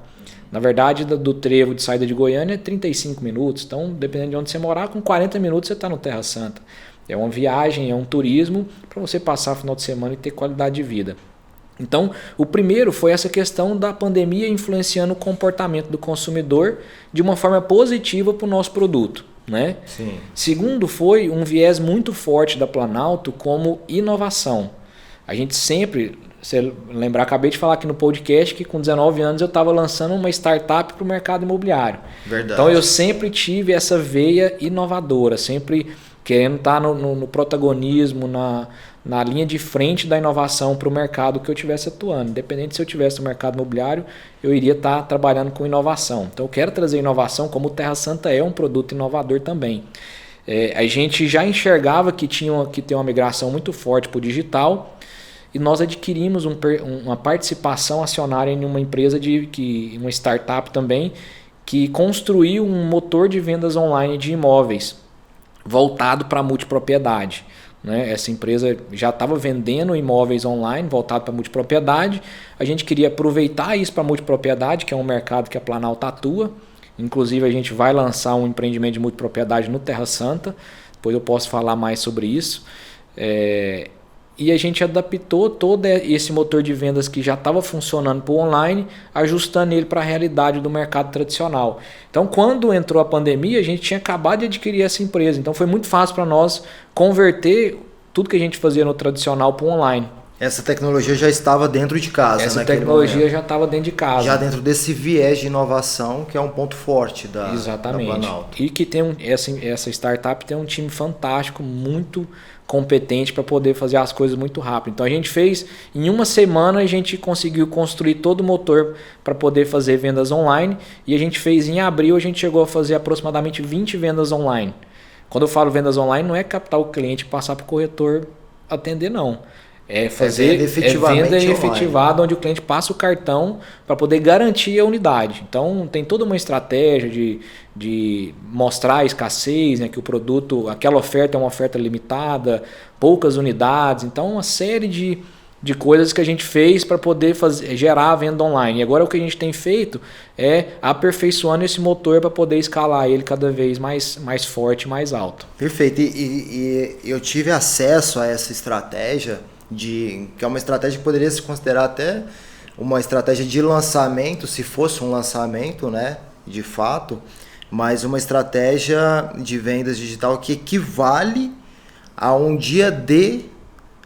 Na verdade, do trevo de saída de Goiânia é 35 minutos. Então, dependendo de onde você morar, com 40 minutos você está no Terra Santa. É uma viagem, é um turismo para você passar o final de semana e ter qualidade de vida. Então, o primeiro foi essa questão da pandemia influenciando o comportamento do consumidor de uma forma positiva para o nosso produto, né? Sim. Segundo, foi um viés muito forte da Planalto como inovação. A gente sempre... Você lembrar, acabei de falar aqui no podcast que com 19 anos eu estava lançando uma startup para o mercado imobiliário. Verdade. Então eu sempre tive essa veia inovadora, sempre querendo estar no protagonismo, na linha de frente da inovação para o mercado que eu estivesse atuando. Independente se eu estivesse no mercado imobiliário, eu iria estar trabalhando com inovação. Então eu quero trazer inovação, como o Terra Santa é um produto inovador também. A gente já enxergava que tinha que ter uma migração muito forte para o digital, e nós adquirimos uma participação acionária em uma empresa, uma startup também, que construiu um motor de vendas online de imóveis voltado para a multipropriedade, né? Essa empresa já estava vendendo imóveis online voltado para a multipropriedade. A gente queria aproveitar isso para a multipropriedade, que é um mercado que a Planalto atua. Inclusive a gente vai lançar um empreendimento de multipropriedade no Terra Santa. Depois eu posso falar mais sobre isso. E a gente adaptou todo esse motor de vendas que já estava funcionando para o online, ajustando ele para a realidade do mercado tradicional. Então, quando entrou a pandemia, a gente tinha acabado de adquirir essa empresa. Então, foi muito fácil para nós converter tudo que a gente fazia no tradicional para o online. Essa tecnologia já estava dentro de casa. Essa tecnologia já estava dentro de casa. Já dentro desse viés de inovação, que é um ponto forte da Planalto. E que tem essa startup tem um time fantástico, muito competente para poder fazer as coisas muito rápido. Então a gente fez, em 1 semana a gente conseguiu construir todo o motor para poder fazer vendas online, e a gente fez em abril, a gente chegou a fazer aproximadamente 20 vendas online. Quando eu falo vendas online, não é captar o cliente e passar para o corretor atender, não. É fazer venda efetivada, onde o cliente passa o cartão para poder garantir a unidade. Então tem toda uma estratégia de mostrar a escassez, né, que o produto, aquela oferta é uma oferta limitada, poucas unidades. Então uma série de coisas que a gente fez para poder gerar a venda online. E agora o que a gente tem feito é aperfeiçoando esse motor para poder escalar ele cada vez mais forte, mais alto. Perfeito. E eu tive acesso a essa estratégia, que é uma estratégia que poderia se considerar até uma estratégia de lançamento, se fosse um lançamento, né, de fato, mas uma estratégia de vendas digital que equivale a um dia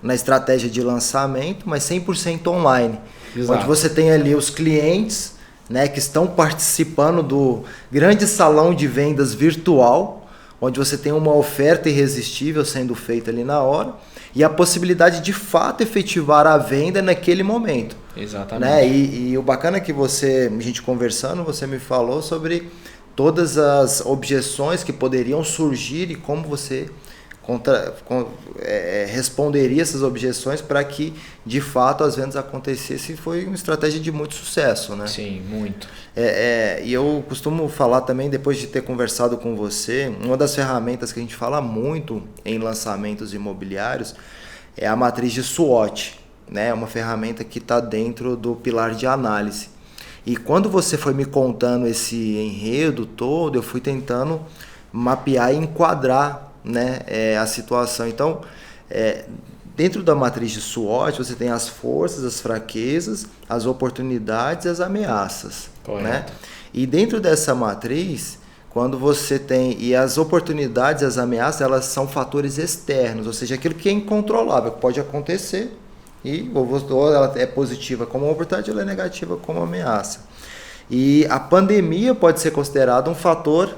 na estratégia de lançamento, mas 100% online. Exato. Onde você tem ali os clientes, né, que estão participando do grande salão de vendas virtual, onde você tem uma oferta irresistível sendo feita ali na hora, e a possibilidade de fato efetivar a venda naquele momento. Exatamente. Né? E o bacana é que a gente conversando, você me falou sobre todas as objeções que poderiam surgir e como você responderia essas objeções para que de fato as vendas acontecessem. Foi uma estratégia de muito sucesso, né? Sim, muito. E eu costumo falar também, depois de ter conversado com você, uma das ferramentas que a gente fala muito em lançamentos imobiliários é a matriz de SWOT, né? Uma ferramenta que está dentro do pilar de análise. E quando você foi me contando esse enredo todo, eu fui tentando mapear e enquadrar, né, a situação. Então, dentro da matriz de SWOT, você tem as forças, as fraquezas, as oportunidades e as ameaças. Né? E dentro dessa matriz, quando você tem... E as oportunidades e as ameaças, elas são fatores externos, ou seja, aquilo que é incontrolável, que pode acontecer, e ou ela é positiva como uma oportunidade, ou ela é negativa como uma ameaça. E a pandemia pode ser considerada um fator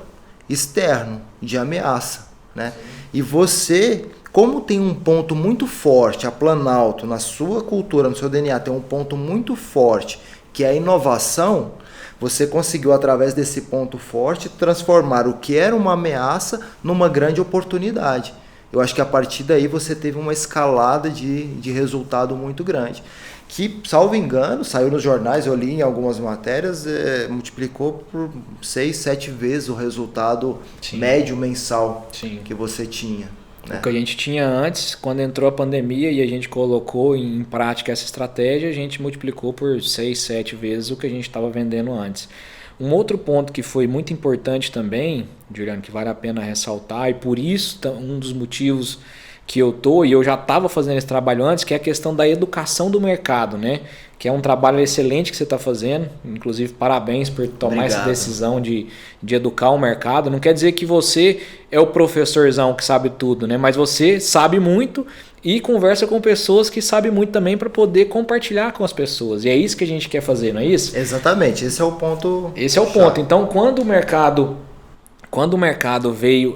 externo de ameaça. Né? E você, como tem um ponto muito forte, a Planalto, na sua cultura, no seu DNA, tem um ponto muito forte, que é a inovação, você conseguiu, através desse ponto forte, transformar o que era uma ameaça numa grande oportunidade. Eu acho que a partir daí você teve uma escalada de resultado muito grande. Que, salvo engano, saiu nos jornais, eu li em algumas matérias, multiplicou por 6, 7 vezes o resultado médio mensal que você tinha. O que a gente tinha antes, quando entrou a pandemia e a gente colocou em prática essa estratégia, a gente multiplicou por 6, 7 vezes o que a gente estava vendendo antes. Um outro ponto que foi muito importante também, Juliano, que vale a pena ressaltar, e por isso um dos motivos que eu já estava fazendo esse trabalho antes, que é a questão da educação do mercado, né? Que é um trabalho excelente que você está fazendo, inclusive parabéns por tomar essa decisão de educar o mercado. Não quer dizer que você é o professorzão que sabe tudo, né? Mas você sabe muito e conversa com pessoas que sabem muito também para poder compartilhar com as pessoas. E é isso que a gente quer fazer, não é isso? Exatamente, esse é o ponto. Esse é o ponto. Então, quando o mercado veio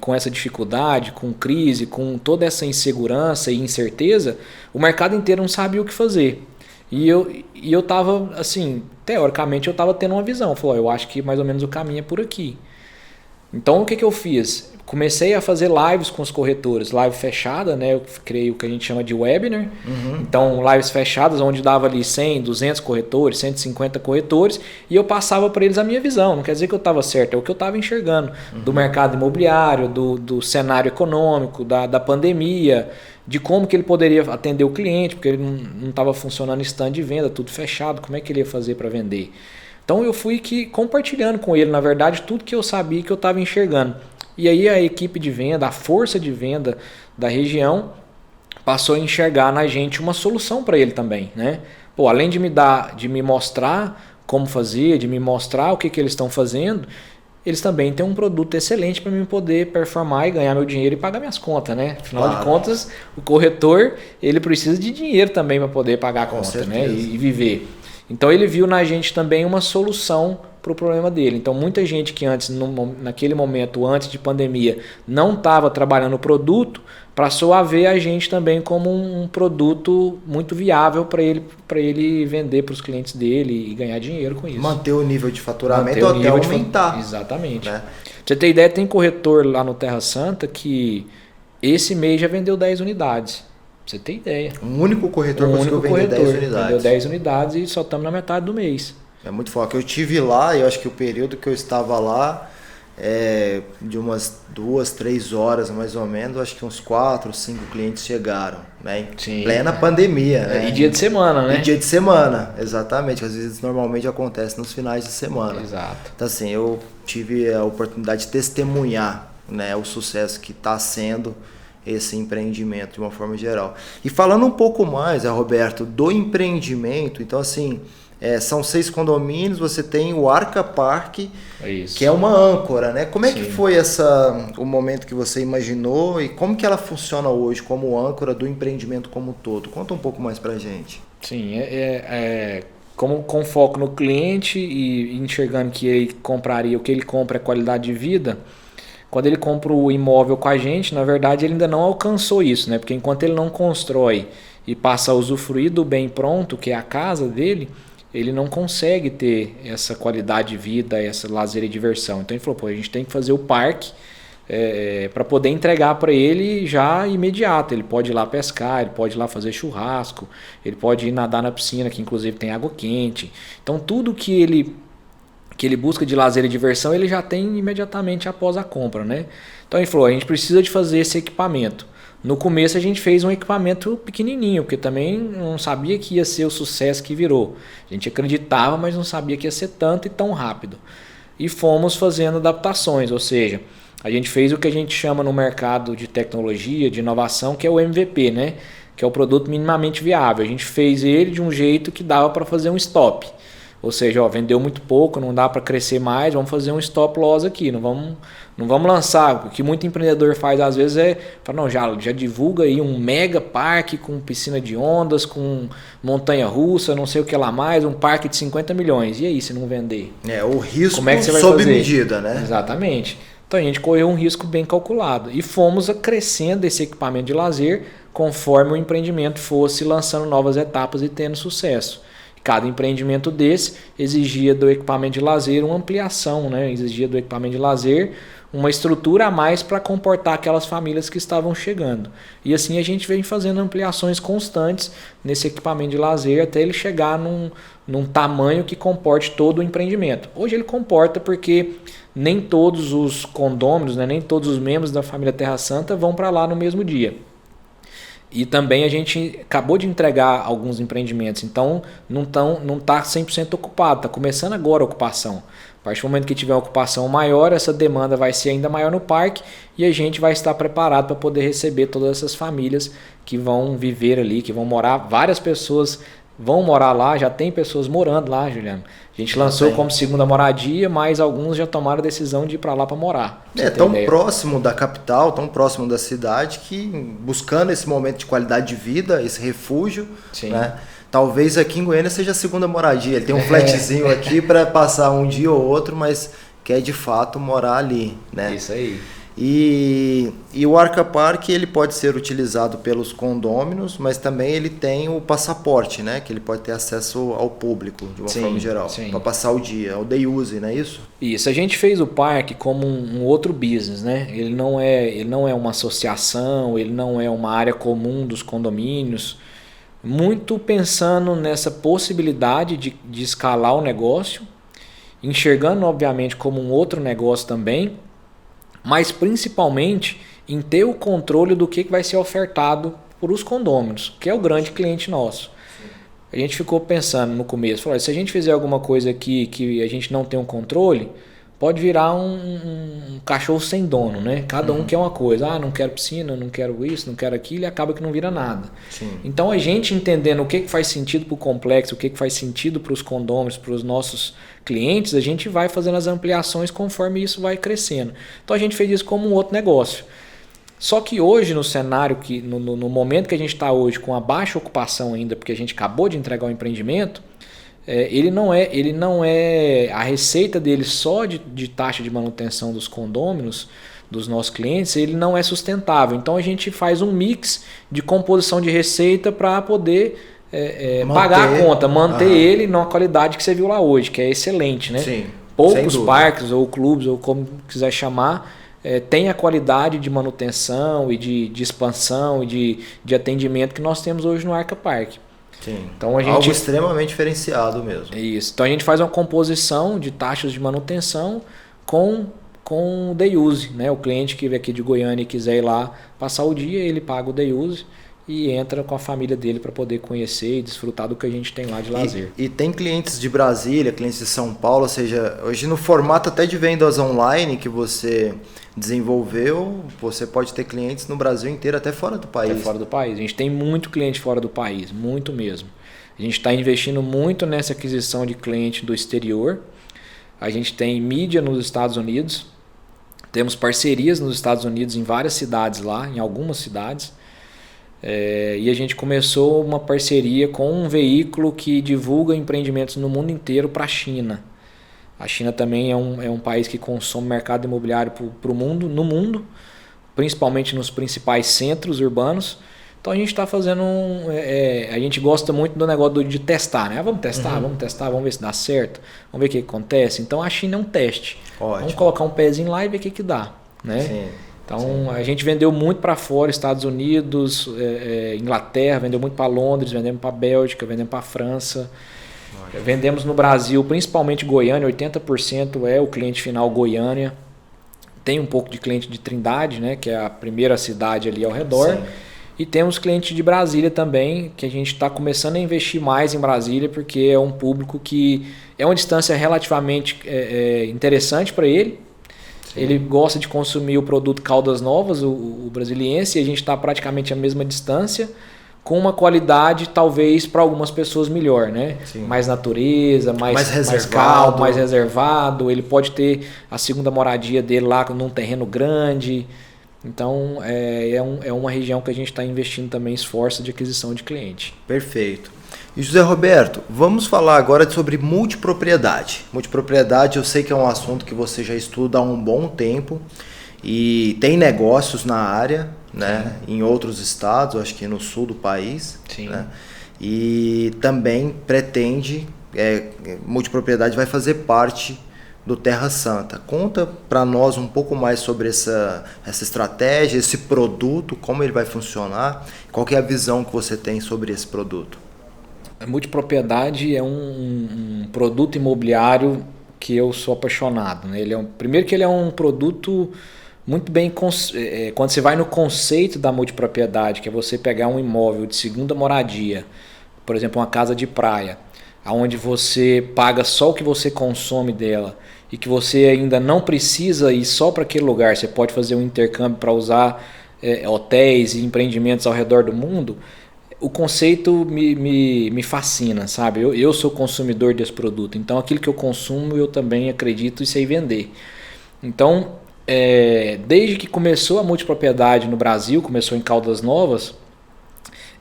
com essa dificuldade, com crise, com toda essa insegurança e incerteza, o mercado inteiro não sabia o que fazer. E eu estava, assim, teoricamente eu estava tendo uma visão. Falei, eu acho que mais ou menos o caminho é por aqui. Então, o que eu fiz? Comecei a fazer lives com os corretores, live fechada, né? Eu criei o que a gente chama de webinar. Então, lives fechadas, onde dava ali 100, 200 corretores, 150 corretores, e eu passava para eles a minha visão. Não quer dizer que eu estava certo, é o que eu estava enxergando do mercado imobiliário, do cenário econômico, da pandemia, de como que ele poderia atender o cliente, porque ele não estava funcionando stand de venda, tudo fechado, como é que ele ia fazer para vender. Então, eu fui compartilhando com ele, na verdade, tudo que eu sabia que eu estava enxergando. E aí a equipe de venda, a força de venda da região passou a enxergar na gente uma solução para ele também, né? Pô, além de me mostrar como fazer, de me mostrar o que eles estão fazendo, eles também têm um produto excelente para mim poder performar e ganhar meu dinheiro e pagar minhas contas, né? Afinal de contas, o corretor, ele precisa de dinheiro também para poder pagar a conta, né? E viver. Então ele viu na gente também uma solução para o problema dele. Então muita gente que antes, naquele momento, antes de pandemia, não estava trabalhando o produto, passou a ver a gente também como um produto muito viável para ele vender para os clientes dele e ganhar dinheiro com isso. Manter o nível de faturamento ou até aumentar. Exatamente. Né? Pra você ter ideia, tem corretor lá no Terra Santa que esse mês já vendeu 10 unidades. Você tem ideia. Um único corretor conseguiu vender 10 unidades. Vendeu 10 unidades e só estamos na metade do mês. É muito forte. Eu tive lá, e eu acho que o período que eu estava lá, de umas 2, 3 horas mais ou menos, acho que uns 4, 5 clientes chegaram, né? Em plena pandemia. Né? E dia de semana, né? E dia de semana, exatamente. Às vezes normalmente acontece nos finais de semana. Exato. Então assim, eu tive a oportunidade de testemunhar, né, o sucesso que está sendo esse empreendimento de uma forma geral. E falando um pouco mais, Roberto, do empreendimento, então assim, são 6 condomínios, você tem o Arca Park, que é uma âncora, né? Como é que foi o momento que você imaginou e como que ela funciona hoje como âncora do empreendimento como um todo? Conta um pouco mais pra gente. Sim, com foco no cliente e enxergando que ele compraria, o que ele compra é qualidade de vida. Quando ele compra o imóvel com a gente, na verdade ele ainda não alcançou isso, né? Porque enquanto ele não constrói e passa a usufruir do bem pronto, que é a casa dele, ele não consegue ter essa qualidade de vida, essa lazer e diversão. Então ele falou, a gente tem que fazer o parque para poder entregar para ele já imediato. Ele pode ir lá pescar, ele pode ir lá fazer churrasco, ele pode ir nadar na piscina, que inclusive tem água quente. Então tudo que ele busca de lazer e diversão, ele já tem imediatamente após a compra, né? Então ele falou, a gente precisa de fazer esse equipamento. No começo a gente fez um equipamento pequenininho, porque também não sabia que ia ser o sucesso que virou. A gente acreditava, mas não sabia que ia ser tanto e tão rápido. E fomos fazendo adaptações, ou seja, a gente fez o que a gente chama no mercado de tecnologia, de inovação, que é o MVP, né? Que é o produto minimamente viável. A gente fez ele de um jeito que dava para fazer um stop. Ou seja, vendeu muito pouco, não dá para crescer mais, vamos fazer um stop loss aqui, não vamos lançar. O que muito empreendedor faz às vezes fala, não, já divulga aí um mega parque com piscina de ondas, com montanha russa, não sei o que lá mais, um parque de 50 milhões. E aí, se não vender? O risco como é que você vai sob fazer? Medida, né? Exatamente. Então a gente correu um risco bem calculado e fomos crescendo esse equipamento de lazer conforme o empreendimento fosse lançando novas etapas e tendo sucesso. Cada empreendimento desse exigia do equipamento de lazer uma ampliação, né? Exigia do equipamento de lazer uma estrutura a mais para comportar aquelas famílias que estavam chegando. E assim a gente vem fazendo ampliações constantes nesse equipamento de lazer até ele chegar num tamanho que comporte todo o empreendimento. Hoje ele comporta porque nem todos os condôminos, né, nem todos os membros da família Terra Santa vão para lá no mesmo dia. E também a gente acabou de entregar alguns empreendimentos, então não está 100% ocupado, está começando agora a ocupação. A partir do momento que tiver uma ocupação maior, essa demanda vai ser ainda maior no parque e a gente vai estar preparado para poder receber todas essas famílias que vão viver ali, que vão morar. Várias pessoas vão morar lá, já tem pessoas morando lá, Juliano. A gente lançou como segunda moradia, mas alguns já tomaram a decisão de ir para lá para morar. Tão próximo da capital, tão próximo da cidade, que buscando esse momento de qualidade de vida, esse refúgio, né? Talvez aqui em Goiânia seja a segunda moradia. Ele tem um flatzinho aqui para passar um dia ou outro, mas quer de fato morar ali, né? Isso aí. E o Arca Park ele pode ser utilizado pelos condôminos, mas também ele tem o passaporte, né? Que ele pode ter acesso ao público, de uma forma geral, para passar o dia, o day use, não é isso? Isso, a gente fez o parque como um outro business, né? Ele não é uma associação, ele não é uma área comum dos condomínios, muito pensando nessa possibilidade de escalar o negócio, enxergando obviamente como um outro negócio também, mas principalmente em ter o controle do que vai ser ofertado por os condôminos, que é o grande cliente nosso. A gente ficou pensando no começo, falou, se a gente fizer alguma coisa aqui que a gente não tem um controle, pode virar um cachorro sem dono, né? Cada um quer uma coisa, não quero piscina, não quero isso, não quero aquilo, e acaba que não vira nada. Sim. Então a gente entendendo o que faz sentido para o complexo, o que faz sentido para os condôminos, para os nossos clientes, a gente vai fazendo as ampliações conforme isso vai crescendo. Então a gente fez isso como um outro negócio. Só que hoje no cenário, no momento que a gente está hoje, com a baixa ocupação ainda, porque a gente acabou de entregar o empreendimento, ele não é a receita dele só de taxa de manutenção dos condôminos, dos nossos clientes, ele não é sustentável. Então a gente faz um mix de composição de receita para poder pagar a conta, manter ele na qualidade que você viu lá hoje, que é excelente, né? Sim, poucos parques ou clubes, ou como quiser chamar, tem a qualidade de manutenção e de expansão e de atendimento que nós temos hoje no Arca Park. Sim. Então algo extremamente diferenciado mesmo. Isso. Então a gente faz uma composição de taxas de manutenção com o day use, né? O cliente que vem aqui de Goiânia e quiser ir lá passar o dia, ele paga o day use e entra com a família dele para poder conhecer e desfrutar do que a gente tem lá de lazer. E tem clientes de Brasília, clientes de São Paulo, ou seja, hoje no formato até de vendas online que você desenvolveu, você pode ter clientes no Brasil inteiro, até fora do país. Até fora do país. A gente tem muito cliente fora do país, muito mesmo. A gente está investindo muito nessa aquisição de cliente do exterior. A gente tem mídia nos Estados Unidos, temos parcerias nos Estados Unidos em várias cidades lá, em algumas cidades. E a gente começou uma parceria com um veículo que divulga empreendimentos no mundo inteiro para a China. A China também é um país que consome mercado imobiliário no mundo, principalmente nos principais centros urbanos. Então a gente está fazendo a gente gosta muito do negócio de testar, né? Vamos testar, vamos ver se dá certo, vamos ver o que acontece. Então a China é um teste. Ótimo. Vamos colocar um pezinho lá e ver o que dá, né? Sim. Então a gente vendeu muito para fora, Estados Unidos, Inglaterra, vendeu muito para Londres, vendemos para Bélgica, vendemos para França. Vendemos no Brasil, principalmente Goiânia, 80% é o cliente final Goiânia. Tem um pouco de cliente de Trindade, né, que é a primeira cidade ali ao redor. Sim. E temos clientes de Brasília também, que a gente está começando a investir mais em Brasília, porque é um público que é uma distância relativamente interessante para ele. Sim. Ele gosta de consumir o produto Caldas Novas, o brasiliense, e a gente está praticamente à mesma distância, com uma qualidade talvez para algumas pessoas melhor, né? Sim. Mais natureza, mais calmo, mais reservado. Ele pode ter a segunda moradia dele lá num terreno grande. Então é uma região que a gente está investindo também esforço de aquisição de cliente. Perfeito. E José Roberto, vamos falar agora sobre multipropriedade. Multipropriedade eu sei que é um assunto que você já estuda há um bom tempo e tem negócios na área, né? Em outros estados, acho que no sul do país. Sim. Né? e também pretende, multipropriedade vai fazer parte do Terra Santa. Conta para nós um pouco mais sobre essa estratégia, esse produto, como ele vai funcionar, qual que é a visão que você tem sobre esse produto. A multipropriedade é um produto imobiliário que eu sou apaixonado, né? Primeiro que ele é um produto muito bem... Quando você vai no conceito da multipropriedade, que é você pegar um imóvel de segunda moradia, por exemplo, uma casa de praia, onde você paga só o que você consome dela e que você ainda não precisa ir só para aquele lugar, você pode fazer um intercâmbio para usar hotéis e empreendimentos ao redor do mundo. O conceito me fascina, sabe? Eu sou consumidor desse produto, então aquilo que eu consumo eu também acredito e sei vender. Então, desde que começou a multipropriedade no Brasil, começou em Caldas Novas,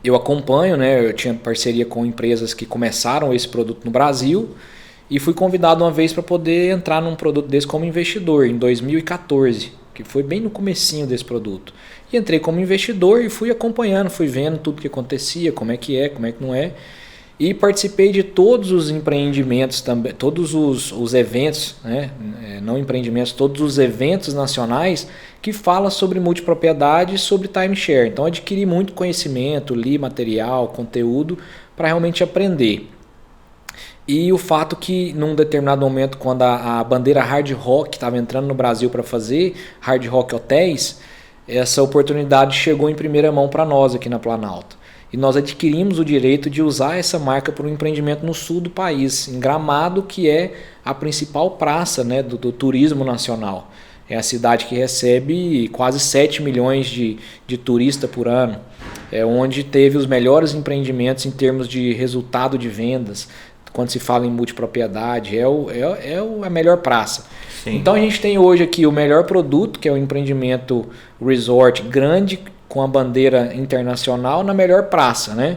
eu acompanho, né? Eu tinha parceria com empresas que começaram esse produto no Brasil e fui convidado uma vez para poder entrar num produto desse como investidor em 2014, que foi bem no comecinho desse produto. E entrei como investidor e fui acompanhando, fui vendo tudo que acontecia, como é que não é. E participei de todos os empreendimentos também, todos os eventos, né? Não empreendimentos, todos os eventos nacionais que falam sobre multipropriedade e sobre timeshare. Então adquiri muito conhecimento, li material, conteúdo para realmente aprender. E o fato que num determinado momento, quando a bandeira Hard Rock estava entrando no Brasil para fazer Hard Rock Hotéis, essa oportunidade chegou em primeira mão para nós aqui na Planalto. E nós adquirimos o direito de usar essa marca para um empreendimento no sul do país, em Gramado, que é a principal praça, né, do turismo nacional. É a cidade que recebe quase 7 milhões de turistas por ano. É onde teve os melhores empreendimentos em termos de resultado de vendas. Quando se fala em multipropriedade, é a melhor praça. Sim. Então a gente tem hoje aqui o melhor produto, que é o empreendimento resort grande, com a bandeira internacional na melhor praça, né?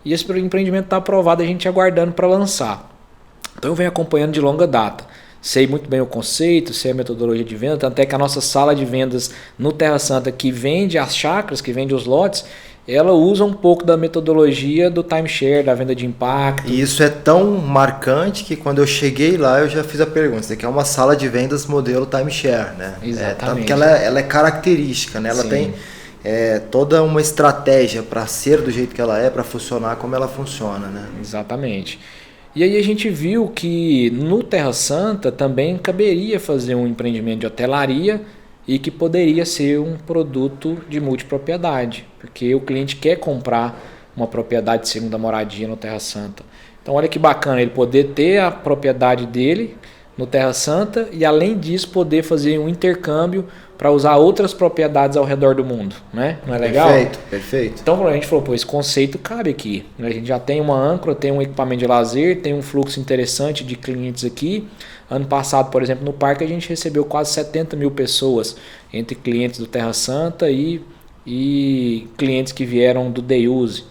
E esse empreendimento está aprovado, a gente aguardando para lançar. Então eu venho acompanhando de longa data. Sei muito bem o conceito, sei a metodologia de venda, tanto é que a nossa sala de vendas no Terra Santa, que vende as chácaras, que vende os lotes, ela usa um pouco da metodologia do timeshare, da venda de impacto. E isso é tão marcante que quando eu cheguei lá eu já fiz a pergunta. Isso aqui é uma sala de vendas modelo timeshare, né? Exatamente. Tanto que ela é característica, né? Ela tem toda uma estratégia para ser do jeito que ela é, para funcionar como ela funciona, né? Exatamente. E aí a gente viu que no Terra Santa também caberia fazer um empreendimento de hotelaria e que poderia ser um produto de multipropriedade, porque o cliente quer comprar uma propriedade de segunda moradia no Terra Santa. Então olha que bacana ele poder ter a propriedade dele no Terra Santa e além disso poder fazer um intercâmbio para usar outras propriedades ao redor do mundo, né? Não é legal? Perfeito. Então a gente falou, pô, esse conceito cabe aqui. A gente já tem uma âncora, tem um equipamento de lazer, tem um fluxo interessante de clientes aqui. Ano passado, por exemplo, no parque a gente recebeu quase 70 mil pessoas, entre clientes do Terra Santa e clientes que vieram do Day Use.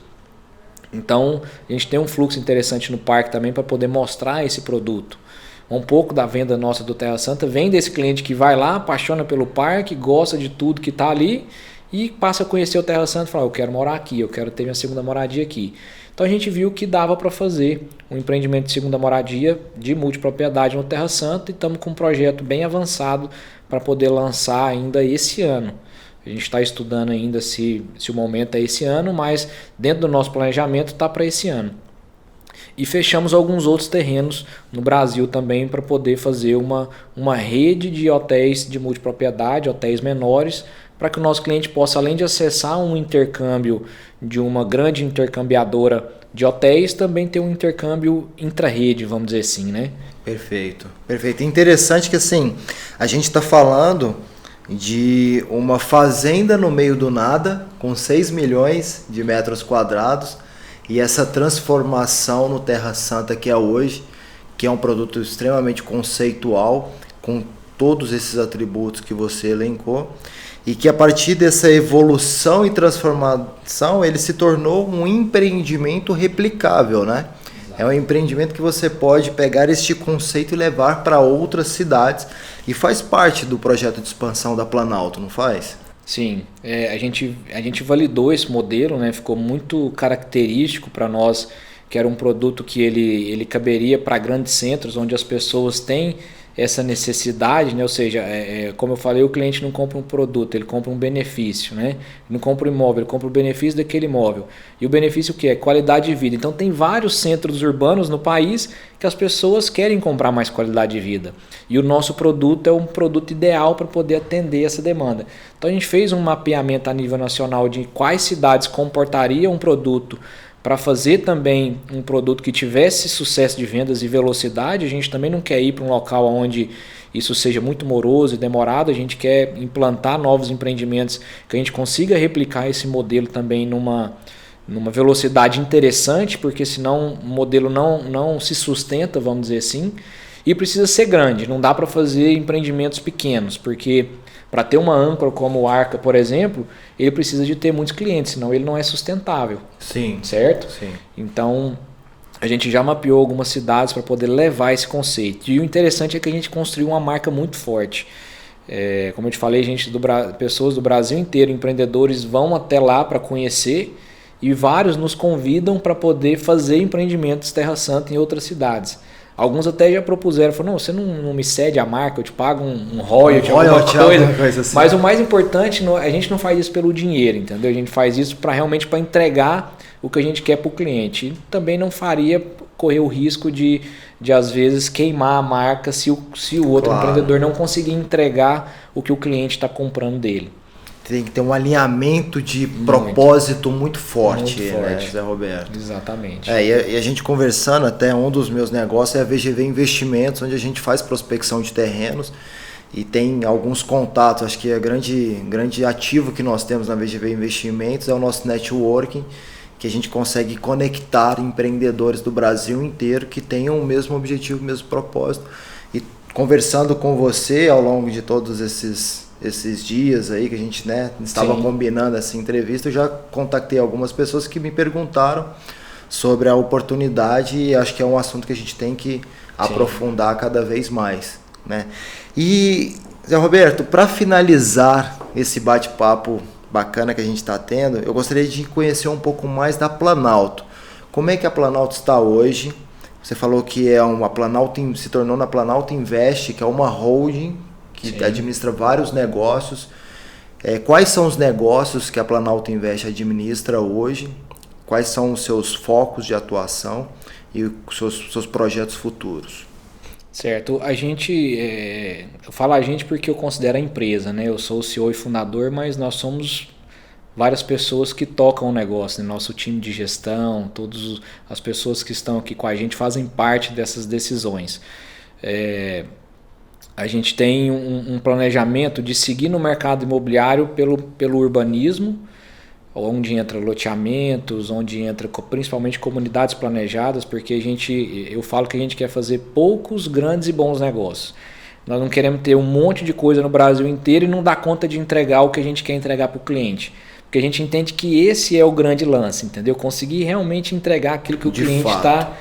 Então a gente tem um fluxo interessante no parque também para poder mostrar esse produto. Um pouco da venda nossa do Terra Santa vem desse cliente que vai lá, apaixona pelo parque, gosta de tudo que está ali e passa a conhecer o Terra Santa e fala, eu quero morar aqui, eu quero ter minha segunda moradia aqui. Então a gente viu que dava para fazer um empreendimento de segunda moradia de multipropriedade no Terra Santa e estamos com um projeto bem avançado para poder lançar ainda esse ano. A gente está estudando ainda se o momento é esse ano, mas dentro do nosso planejamento está para esse ano. E fechamos alguns outros terrenos no Brasil também para poder fazer uma rede de hotéis de multipropriedade, hotéis menores, para que o nosso cliente possa, além de acessar um intercâmbio de uma grande intercambiadora de hotéis, também ter um intercâmbio intra-rede, vamos dizer assim, né? Perfeito. Interessante que assim, a gente está falando de uma fazenda no meio do nada, com 6 milhões de metros quadrados, e essa transformação no Terra Santa que é hoje, que é um produto extremamente conceitual, com todos esses atributos que você elencou, e que a partir dessa evolução e transformação ele se tornou um empreendimento replicável, né? É um empreendimento que você pode pegar este conceito e levar para outras cidades, e faz parte do projeto de expansão da Planalto, não faz? Sim, a gente validou esse modelo, né? Ficou muito característico para nós, que era um produto que ele caberia para grandes centros, onde as pessoas têm essa necessidade, né? Ou seja, como eu falei, o cliente não compra um produto, ele compra um benefício, né? Ele não compra um imóvel, ele compra o benefício daquele imóvel. E o benefício o que é? Qualidade de vida. Então tem vários centros urbanos no país que as pessoas querem comprar mais qualidade de vida. E o nosso produto é um produto ideal para poder atender essa demanda. Então a gente fez um mapeamento a nível nacional de quais cidades comportariam um produto para fazer também um produto que tivesse sucesso de vendas e velocidade. A gente também não quer ir para um local onde isso seja muito moroso e demorado. A gente quer implantar novos empreendimentos que a gente consiga replicar esse modelo também numa velocidade interessante, porque senão o modelo não se sustenta, vamos dizer assim, e precisa ser grande. Não dá para fazer empreendimentos pequenos, porque para ter uma âncora como o Arca, por exemplo, ele precisa de ter muitos clientes, senão ele não é sustentável. Sim. Certo? Sim. Então, a gente já mapeou algumas cidades para poder levar esse conceito. E o interessante é que a gente construiu uma marca muito forte. Como eu te falei, pessoas do Brasil inteiro, empreendedores, vão até lá para conhecer, e vários nos convidam para poder fazer empreendimentos Terra Santa em outras cidades. Alguns até já propuseram, falaram, não, você não me cede a marca, eu te pago um royalty, alguma coisa assim. Mas o mais importante, a gente não faz isso pelo dinheiro, entendeu? A gente faz isso realmente para entregar o que a gente quer para o cliente. E também não faria correr o risco de às vezes queimar a marca se o outro empreendedor não conseguir entregar o que o cliente está comprando dele. Tem que ter um alinhamento de propósito muito forte, né, Zé Roberto? Exatamente. E a gente conversando, até um dos meus negócios é a VGV Investimentos, onde a gente faz prospecção de terrenos e tem alguns contatos. Acho que é grande ativo que nós temos na VGV Investimentos é o nosso networking, que a gente consegue conectar empreendedores do Brasil inteiro que tenham o mesmo objetivo, o mesmo propósito. E conversando com você ao longo de todos esses dias aí que a gente estava combinando essa entrevista, eu já contactei algumas pessoas que me perguntaram sobre a oportunidade, e acho que é um assunto que a gente tem que aprofundar cada vez mais, né? E, Zé Roberto, para finalizar esse bate-papo bacana que a gente está tendo, eu gostaria de conhecer um pouco mais da Planalto. Como é que a Planalto está hoje? Você falou que se tornou na Planalto Invest, que é uma holding que administra vários negócios. Quais são os negócios que a Planalto Invest administra hoje? Quais são os seus focos de atuação e os seus projetos futuros? Certo. A gente, eu falo a gente porque eu considero a empresa, né? Eu sou o CEO e fundador, mas nós somos várias pessoas que tocam o negócio, né? Nosso time de gestão, todas as pessoas que estão aqui com a gente fazem parte dessas decisões. A gente tem um planejamento de seguir no mercado imobiliário pelo urbanismo, onde entra loteamentos, onde entra principalmente comunidades planejadas, porque eu falo que a gente quer fazer poucos grandes e bons negócios. Nós não queremos ter um monte de coisa no Brasil inteiro e não dar conta de entregar o que a gente quer entregar para o cliente. Porque a gente entende que esse é o grande lance, entendeu? Conseguir realmente entregar aquilo que o cliente está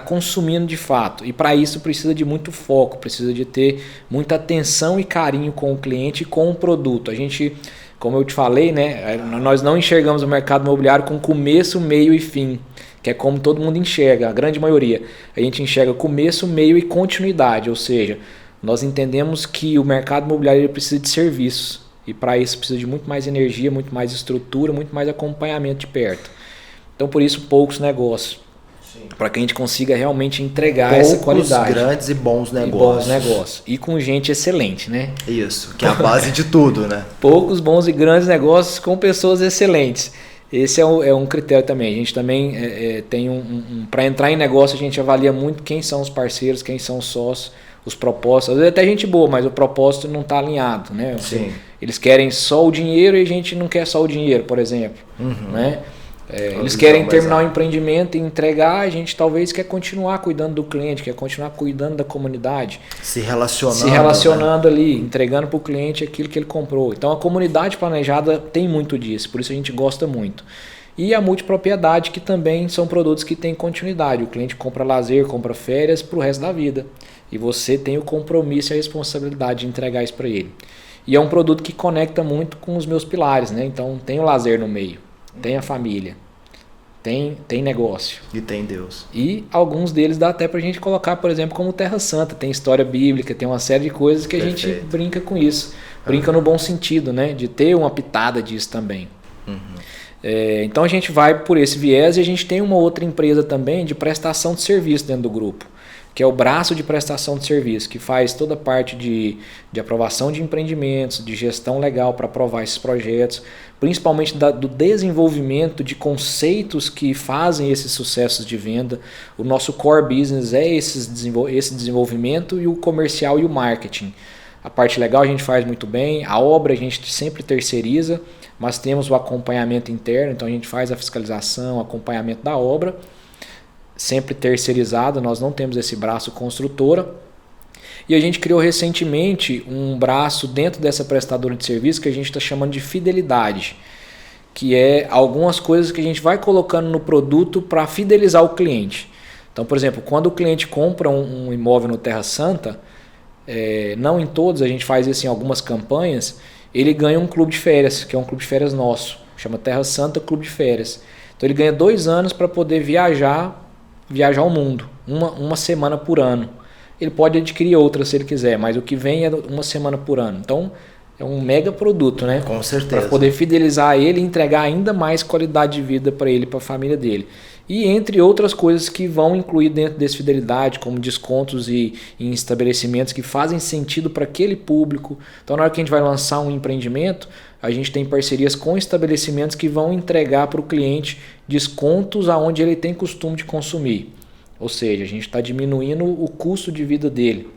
consumindo de fato. E para isso precisa de muito foco, precisa de ter muita atenção e carinho com o cliente e com o produto. A gente, como eu te falei, né, nós não enxergamos o mercado imobiliário com começo, meio e fim, que é como todo mundo enxerga, a grande maioria. A gente enxerga começo, meio e continuidade, ou seja, nós entendemos que o mercado imobiliário ele precisa de serviços e para isso precisa de muito mais energia, muito mais estrutura, muito mais acompanhamento de perto. Então por isso poucos negócios. Para que a gente consiga realmente entregar essa qualidade. Grandes e bons negócios. E com gente excelente, né? Isso, que é a base de tudo, né? Poucos bons e grandes negócios com pessoas excelentes. Esse é um critério também. A gente também tem para entrar em negócio, a gente avalia muito quem são os parceiros, quem são os sócios, os propósitos. Às vezes até gente boa, mas o propósito não está alinhado, né? Sim. Eles querem só o dinheiro e a gente não quer só o dinheiro, por exemplo. Uhum. Né? Eles querem terminar o empreendimento e entregar, a gente talvez quer continuar cuidando do cliente, quer continuar cuidando da comunidade. Se relacionando, né? Ali, entregando para o cliente aquilo que ele comprou. Então a comunidade planejada tem muito disso, por isso a gente gosta muito. E a multipropriedade, que também são produtos que têm continuidade. O cliente compra lazer, compra férias para o resto da vida. E você tem o compromisso e a responsabilidade de entregar isso para ele. E é um produto que conecta muito com os meus pilares, né? Então tem o lazer no meio, tem a família, tem negócio. E tem Deus. E alguns deles dá até pra gente colocar, por exemplo, como Terra Santa. Tem história bíblica, tem uma série de coisas que a gente brinca com isso. Brinca no bom sentido, né? De ter uma pitada disso também. Então a gente vai por esse viés e a gente tem uma outra empresa também de prestação de serviço dentro do grupo, que é o braço de prestação de serviço, que faz toda a parte de aprovação de empreendimentos, de gestão legal para aprovar esses projetos, principalmente do desenvolvimento de conceitos que fazem esses sucessos de venda. O nosso core business é esse desenvolvimento, e o comercial e o marketing. A parte legal a gente faz muito bem, a obra a gente sempre terceiriza, mas temos o acompanhamento interno, então a gente faz a fiscalização, acompanhamento da obra, sempre terceirizado, nós não temos esse braço construtora. E a gente criou recentemente um braço dentro dessa prestadora de serviço que a gente está chamando de fidelidade, que é algumas coisas que a gente vai colocando no produto para fidelizar o cliente. Então, por exemplo, quando o cliente compra um imóvel no Terra Santa, não em todos, a gente faz isso em algumas campanhas, ele ganha um clube de férias, que é um clube de férias nosso, chama Terra Santa Clube de Férias. Então ele ganha 2 anos para poder viajar ao mundo, uma semana por ano. Ele pode adquirir outra se ele quiser, mas o que vem é 1 semana por ano. Então é um mega produto, né? Com certeza. Para poder fidelizar ele e entregar ainda mais qualidade de vida para ele e para a família dele. E entre outras coisas que vão incluir dentro desse fidelidade, como descontos em estabelecimentos que fazem sentido para aquele público. Então na hora que a gente vai lançar um empreendimento, a gente tem parcerias com estabelecimentos que vão entregar para o cliente descontos aonde ele tem costume de consumir. Ou seja, a gente está diminuindo o custo de vida dele.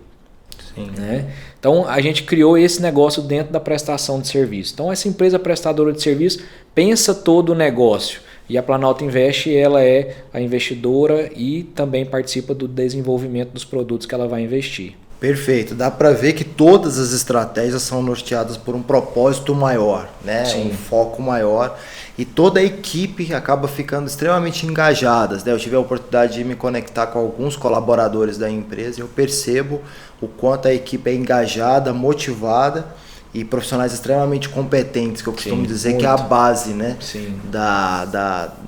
Sim. Né? Então a gente criou esse negócio dentro da prestação de serviço. Então essa empresa prestadora de serviço pensa todo o negócio. E a Planalto Invest, ela é a investidora e também participa do desenvolvimento dos produtos que ela vai investir. Perfeito. Dá para ver que todas as estratégias são norteadas por um propósito maior, né? Sim. Um foco maior. E toda a equipe acaba ficando extremamente engajada, né? Eu tive a oportunidade de me conectar com alguns colaboradores da empresa e eu percebo o quanto a equipe é engajada, motivada e profissionais extremamente competentes, que eu costumo dizer que é a base, né?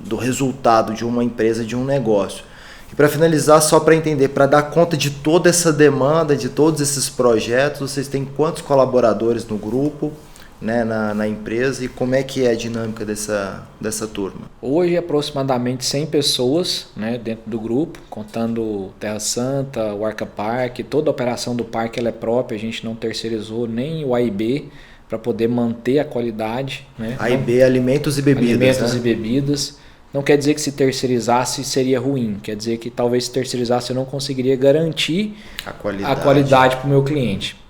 Do resultado de uma empresa, de um negócio. E para finalizar, só para entender, para dar conta de toda essa demanda, de todos esses projetos, vocês têm quantos colaboradores no grupo, né, na empresa, e como é que é a dinâmica dessa turma? Hoje aproximadamente 100 pessoas, né, dentro do grupo, contando Terra Santa, o Arca Park, toda a operação do parque ela é própria, a gente não terceirizou nem o A&B para poder manter a qualidade. Né? A&B, alimentos e bebidas. Alimentos, né? E bebidas. Não quer dizer que se terceirizasse seria ruim, quer dizer que talvez se terceirizasse eu não conseguiria garantir a qualidade para o meu cliente.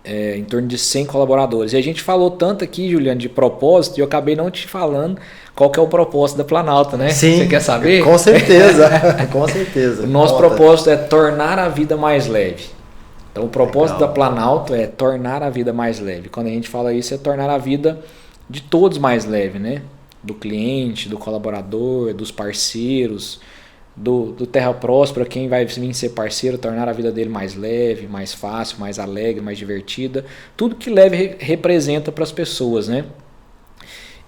Em torno de 100 colaboradores. E a gente falou tanto aqui, Juliano, de propósito, e eu acabei não te falando qual que é o propósito da Planalto, né? Sim, você quer saber? Com certeza, com certeza. O nosso propósito é tornar a vida mais leve. Então o propósito da Planalto é tornar a vida mais leve. Quando a gente fala isso, é tornar a vida de todos mais leve, né? Do cliente, do colaborador, dos parceiros, do Terra Próspera, quem vai vir ser parceiro, tornar a vida dele mais leve, mais fácil, mais alegre, mais divertida. Tudo que leve representa para as pessoas, né?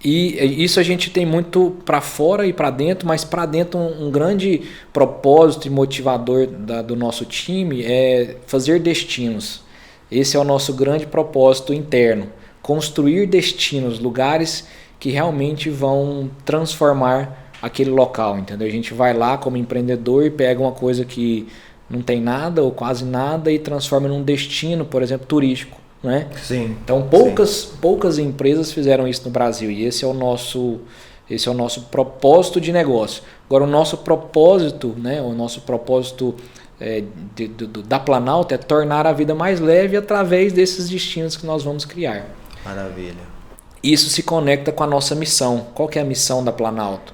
E isso a gente tem muito para fora e para dentro, mas para dentro um grande propósito e motivador do nosso time é fazer destinos. Esse é o nosso grande propósito interno. Construir destinos, lugares que realmente vão transformar aquele local, entendeu? A gente vai lá como empreendedor e pega uma coisa que não tem nada ou quase nada e transforma num destino, por exemplo, turístico, né? Sim. Então poucas empresas fizeram isso no Brasil e esse é o nosso propósito de negócio. Agora o nosso propósito, né? O nosso propósito da Planalto é tornar a vida mais leve através desses destinos que nós vamos criar. Maravilha. Isso se conecta com a nossa missão. Qual que é a missão da Planalto?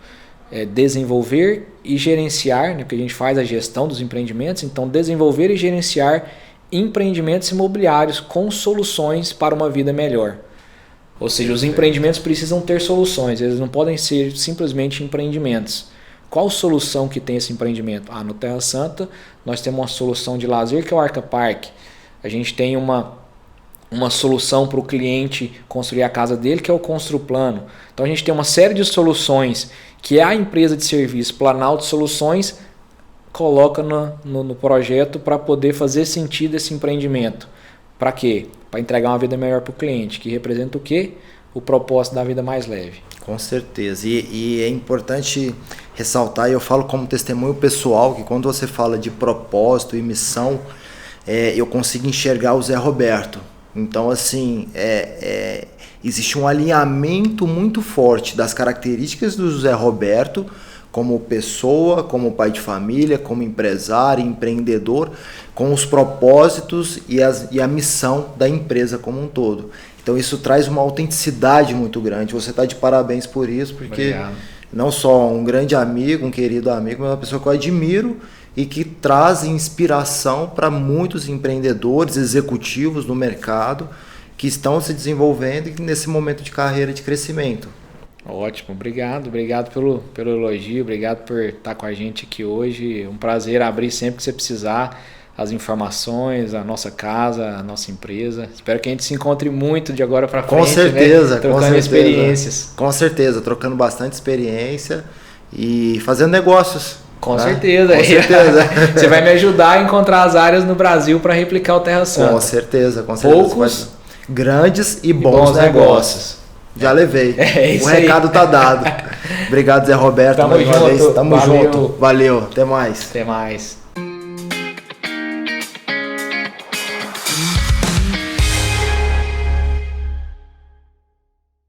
Desenvolver e gerenciar, né, porque a gente faz a gestão dos empreendimentos, então desenvolver e gerenciar empreendimentos imobiliários com soluções para uma vida melhor. Ou seja, os empreendimentos precisam ter soluções, eles não podem ser simplesmente empreendimentos. Qual solução que tem esse empreendimento? No Terra Santa nós temos uma solução de lazer que é o Arca Park. A gente tem uma uma solução para o cliente construir a casa dele, que é o Construplano. Então a gente tem uma série de soluções que a empresa de serviço Planalto Soluções coloca no projeto para poder fazer sentido esse empreendimento. Para quê? Para entregar uma vida melhor para o cliente, que representa o quê? O propósito da vida mais leve. Com certeza. E é importante ressaltar, e eu falo como testemunho pessoal, que quando você fala de propósito e missão, eu consigo enxergar o Zé Roberto. Então, assim, existe um alinhamento muito forte das características do Zé Roberto como pessoa, como pai de família, como empresário, empreendedor, com os propósitos e a missão da empresa como um todo. Então isso traz uma autenticidade muito grande. Você está de parabéns por isso, porque Obrigado. Não só um grande amigo, um querido amigo, mas uma pessoa que eu admiro e que traz inspiração para muitos empreendedores, executivos no mercado que estão se desenvolvendo e nesse momento de carreira de crescimento. Ótimo, obrigado pelo elogio, obrigado por estar com a gente aqui hoje. Um prazer abrir sempre que você precisar as informações, a nossa casa, a nossa empresa. Espero que a gente se encontre muito de agora para frente. Com certeza, né? Trocando experiências. Com certeza, trocando bastante experiência e fazendo negócios. Com certeza. Com certeza. Você vai me ajudar a encontrar as áreas no Brasil para replicar o Terra Santa. Com certeza. Poucos, grandes e bons negócios. Já levei. O recado tá dado. Obrigado, Zé Roberto. Tamo junto. Tamo junto. Valeu. Até mais. Até mais.